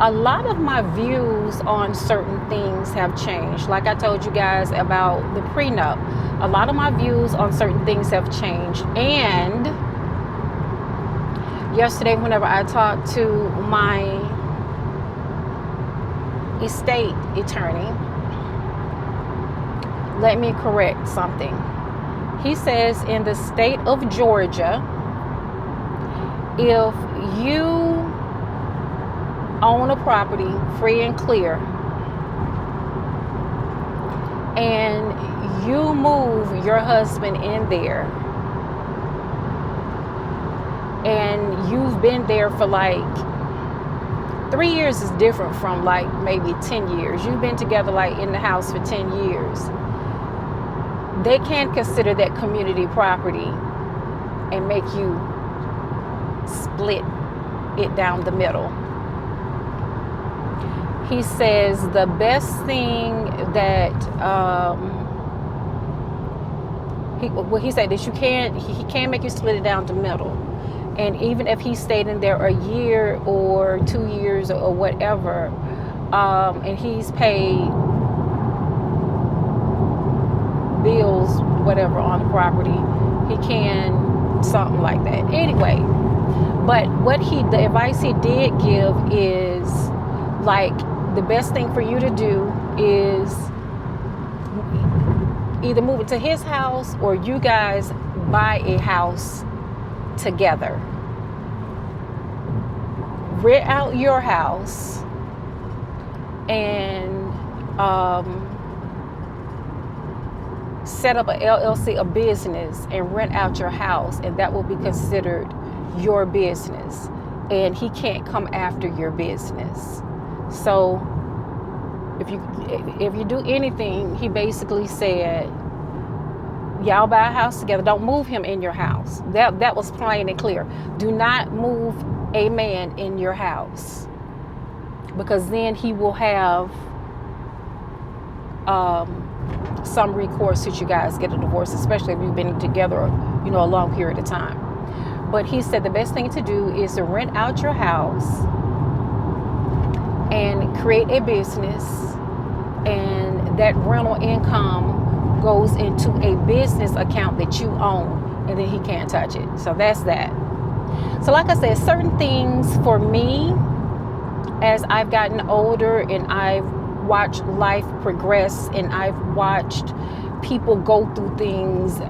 a lot of my views on certain things have changed. Like I told you guys about the prenup, a lot of my views on certain things have changed. And yesterday, whenever I talked to my estate attorney, let me correct something. He says in the state of Georgia, if you own a property free and clear and you move your husband in there and you've been there for like 3 years is different from like maybe 10 years. You've been together like in the house for 10 years. They can't consider that community property and make you split it down the middle. He says the best thing that he said that he can't make you split it down the middle. And even if he stayed in there a year or 2 years or whatever, and he's paid bills, whatever, on the property, he can something like that. Anyway, but the advice he did give is like the best thing for you to do is either move it to his house or you guys buy a house together. Rent out your house and set up a LLC, a business, and rent out your house, and that will be considered your business, and he can't come after your business. So if you do anything, he basically said, y'all buy a house together. Don't move him in your house. That was plain and clear. Do not move a man in your house, because then he will have some recourse if you guys get a divorce, especially if you've been together, a long period of time. But he said the best thing to do is to rent out your house and create a business, and that rental income goes into a business account that you own, and then he can't touch it. So that's that. So like I said, certain things for me, as I've gotten older and I've watched life progress and I've watched people go through things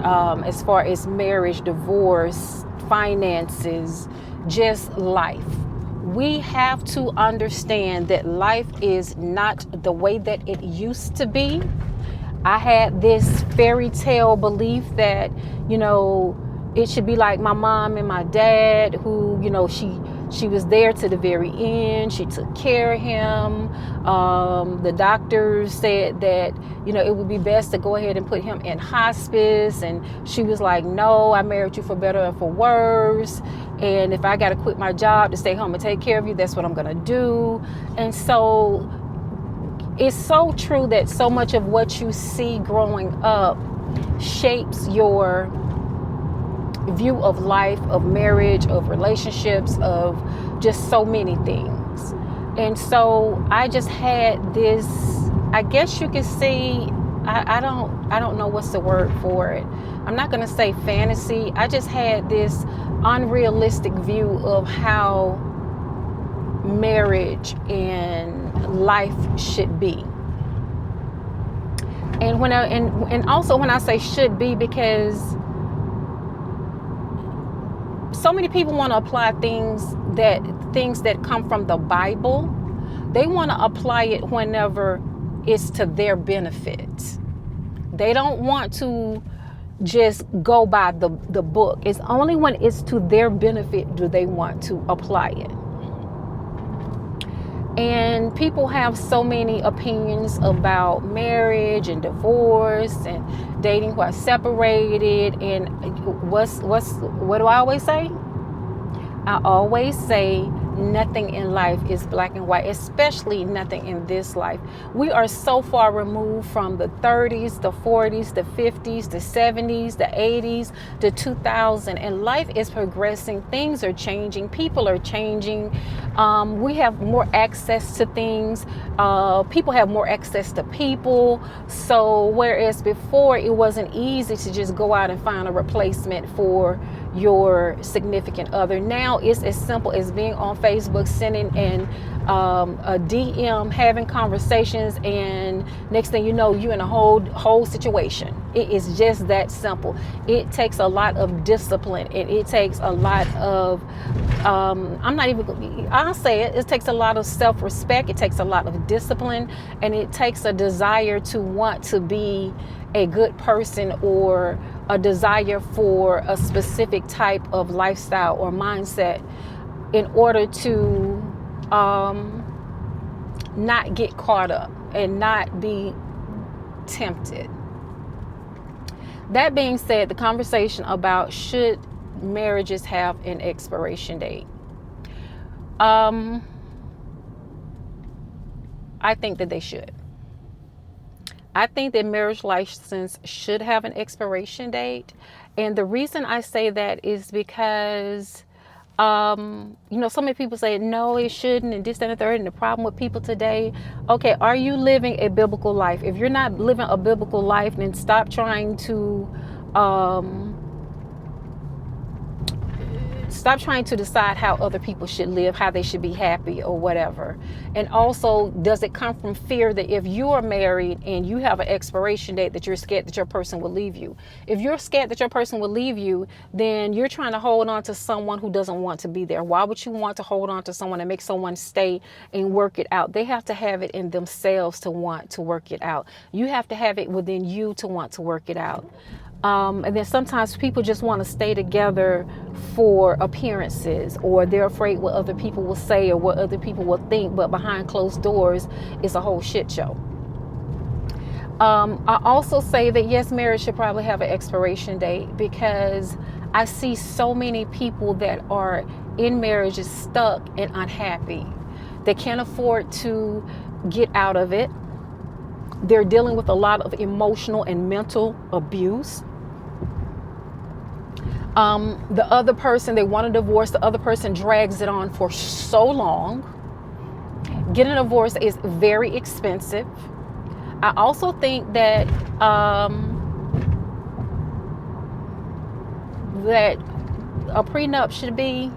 as far as marriage, divorce, finances, just life. We have to understand that life is not the way that it used to be. I had this fairy tale belief that, it should be like my mom and my dad, who, She was there to the very end. She took care of him. The doctors said that, it would be best to go ahead and put him in hospice. And she was like, no, I married you for better and for worse. And if I got to quit my job to stay home and take care of you, that's what I'm going to do. And so it's so true that so much of what you see growing up shapes your view of life, of marriage, of relationships, of just so many things. And so I just had this, I guess you could see, I don't know what's the word for it. I'm not going to say fantasy. I just had this unrealistic view of how marriage and life should be. And also when I say should be, because so many people want to apply things that come from the Bible. They want to apply it whenever it's to their benefit. They don't want to just go by the book. It's only when it's to their benefit do they want to apply it. And people have so many opinions about marriage and divorce and dating who are separated. And what do I always say? I always say nothing in life is black and white, especially nothing in this life. We are so far removed from the 30s, the 40s, the 50s, the 70s, the 80s, the 2000s, and life is progressing. Things are changing. People are changing. We have more access to things. People have more access to people. So whereas before it wasn't easy to just go out and find a replacement for your significant other, now it's as simple as being on Facebook, sending in a DM, having conversations, and next thing you know, you're in a whole situation. It is just that simple. It takes a lot of discipline, and it takes a lot of I'll say it. It takes a lot of self-respect. It takes a lot of discipline, and it takes a desire to want to be a good person, or a desire for a specific type of lifestyle or mindset in order to not get caught up and not be tempted. That being said, the conversation about should marriages have an expiration date. I think that they should. I think that marriage license should have an expiration date. And the reason I say that is because, so many people say, no, it shouldn't, and this, that, and the third. And the problem with people today, okay, are you living a biblical life? If you're not living a biblical life, then stop trying to decide how other people should live, how they should be happy or whatever. And also, does it come from fear that if you are married and you have an expiration date that you're scared that your person will leave you? If you're scared that your person will leave you, then you're trying to hold on to someone who doesn't want to be there. Why would you want to hold on to someone and make someone stay and work it out? They have to have it in themselves to want to work it out. You have to have it within you to want to work it out. And then sometimes people just want to stay together for appearances, or they're afraid what other people will say or what other people will think. But behind closed doors, it's a whole shit show. I also say that yes, marriage should probably have an expiration date, because I see so many people that are in marriages stuck and unhappy. They can't afford to get out of it. They're dealing with a lot of emotional and mental abuse. The other person, they want a divorce. The other person drags it on for so long. Getting a divorce is very expensive. I also think that that a prenup should be,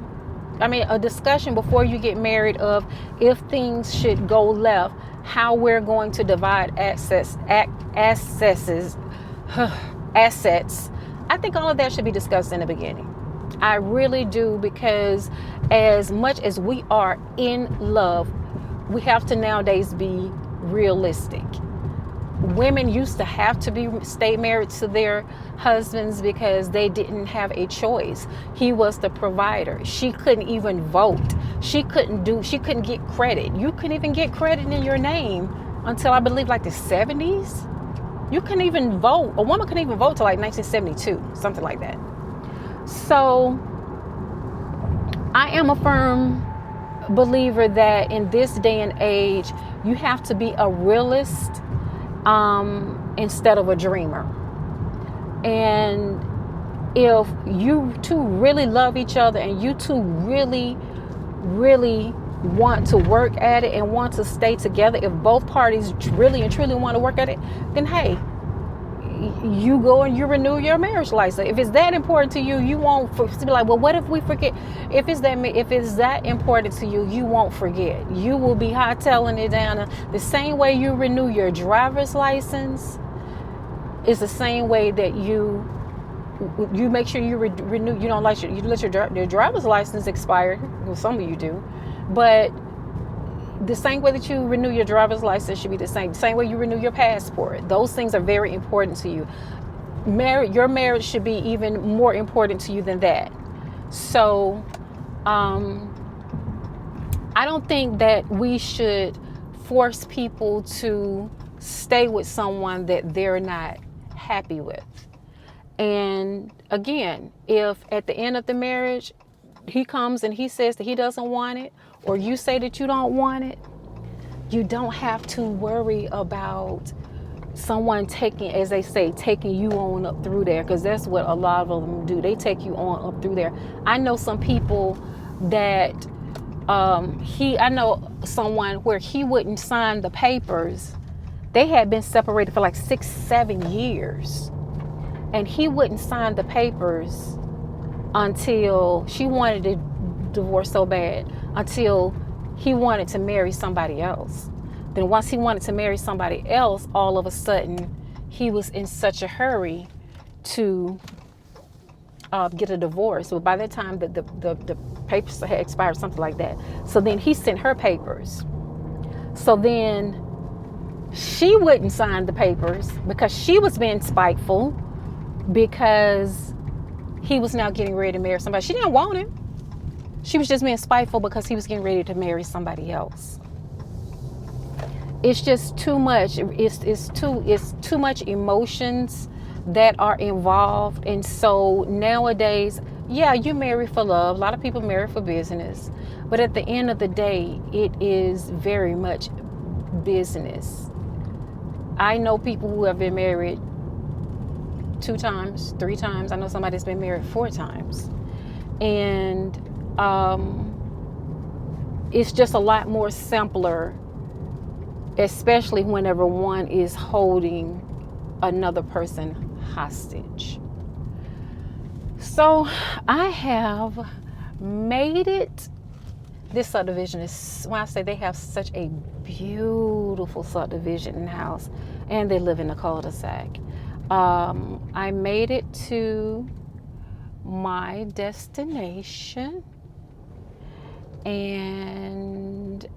a discussion before you get married of if things should go left, how we're going to divide assets. I think all of that should be discussed in the beginning. I really do, because as much as we are in love, we have to nowadays be realistic. women used to have to stay married to their husbands because they didn't have a choice. He was the provider. She couldn't even vote. She couldn't get credit. You couldn't even get credit in your name until I believe like the 70s. You couldn't even vote. A woman couldn't even vote till like 1972, something like that. So I am a firm believer that in this day and age, you have to be a realist instead of a dreamer. And if you two really love each other and you two really, really want to work at it and want to stay together, if both parties really and truly want to work at it, then hey, you go and you renew your marriage license. If it's that important to you, you won't be like, well, what if we forget? If it's that important to you, you won't forget. You will be hightailing it down. The same way you renew your driver's license is the same way that you make sure you renew. You don't let your driver's license expire. Well, some of you do, but the same way that you renew your driver's license should be the same way you renew your passport. Those things are very important to you. Your marriage should be even more important to you than that. So I don't think that we should force people to stay with someone that they're not happy with. And again, if at the end of the marriage he comes and he says that he doesn't want it, or you say that you don't want it, you don't have to worry about someone taking you on up through there, because that's what a lot of them do. They take you on up through there. I know some people that I know someone where he wouldn't sign the papers. They had been separated for like 6-7 years, and he wouldn't sign the papers until she wanted to divorce so bad, until he wanted to marry somebody else. Then once he wanted to marry somebody else, all of a sudden he was in such a hurry to get a divorce. So by that time the papers had expired, something like that. So then he sent her papers. So then she wouldn't sign the papers because she was being spiteful, because he was now getting ready to marry somebody. She didn't want him. She was just being spiteful because he was getting ready to marry somebody else. It's just too much. It's too much emotions that are involved. And so nowadays, yeah, you marry for love. A lot of people marry for business. But at the end of the day, it is very much business. I know people who have been married 2 times, 3 times. I know somebody's been married 4 times. And it's just a lot more simpler, especially whenever one is holding another person hostage. So I have made it. This subdivision is, when I say they have such a beautiful subdivision in house, and they live in a cul-de-sac. I made it to my destination, and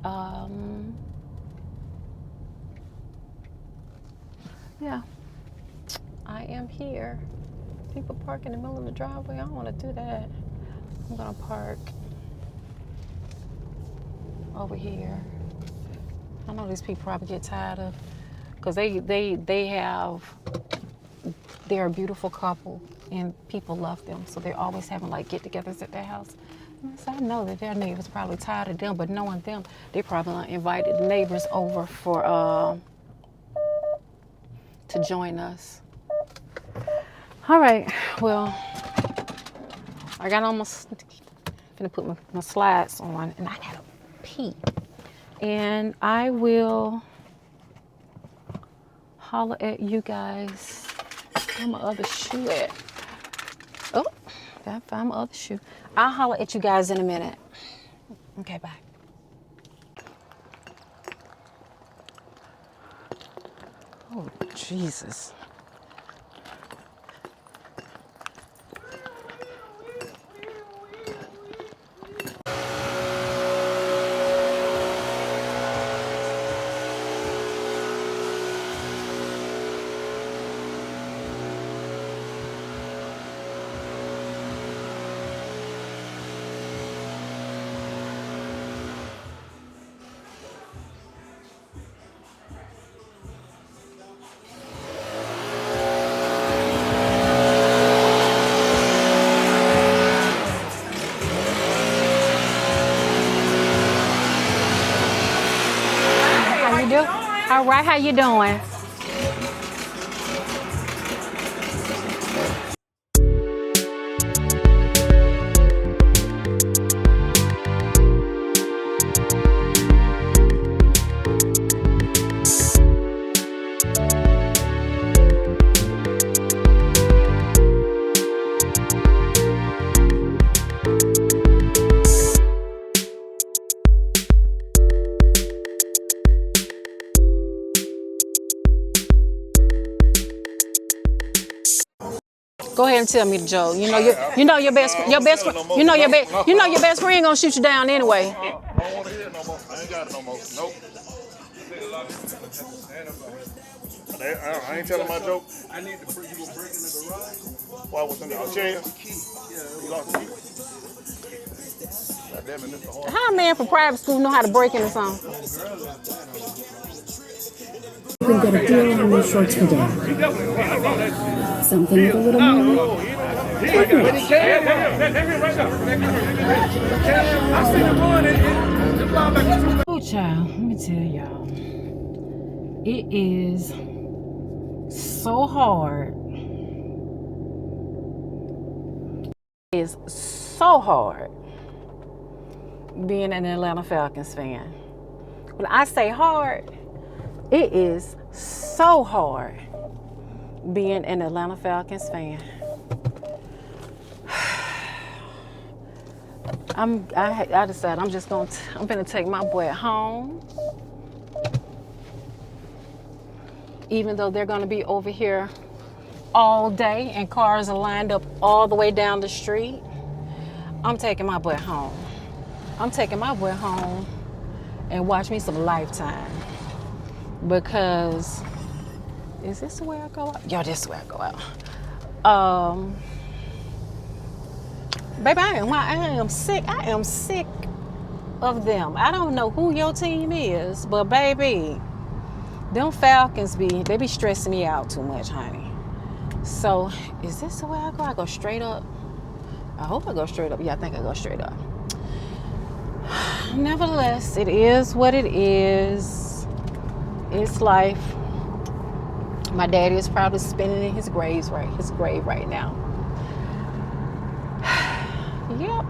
yeah, I am here. People park in the middle of the driveway. I don't want to do that. I'm gonna park over here. I know these people probably get tired of, because they're a beautiful couple and people love them, so they're always having like get-togethers at their house. So I know that their neighbors probably tired of them, but knowing them, they probably invited neighbors over for to join us. All right, well, I got almost gonna put my slides on, and I gotta pee, and I will holler at you guys. Where my other shoe at? Oh, gotta find my other shoe. I'll holler at you guys in a minute. Okay, bye. Oh, Jesus. All right, how you doing? Go ahead and tell me the joke. You know your best friend your best friend gonna shoot you down anyway. I don't want to hear it no more. I ain't got it no more. Nope. I ain't telling my joke. I need to bring you a break in the garage. Why was in the chair? You lost the key. God damn it, Mr. Hard. How a man from private school know how to break into something? We got a deal on your shorts today. Something with a little more. Oh, child, let me tell y'all. It is so hard. It is so hard being an Atlanta Falcons fan. When I say hard, it is so hard being an Atlanta Falcons fan. I decided I'm gonna take my boy home. Even though they're gonna be over here all day and cars are lined up all the way down the street, I'm taking my boy home. I'm taking my boy home and watch me some Lifetime. Because, is this the way I go out? Yo, this is the way I go out. Baby, I am sick. I am sick of them. I don't know who your team is, but baby, them Falcons they be stressing me out too much, honey. So, is this the way I go? I go straight up? I hope I go straight up. Yeah, I think I go straight up. Nevertheless, it is what it is. It's life. My daddy is probably spinning in his grave right now. Yep.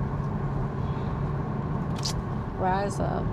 Rise up.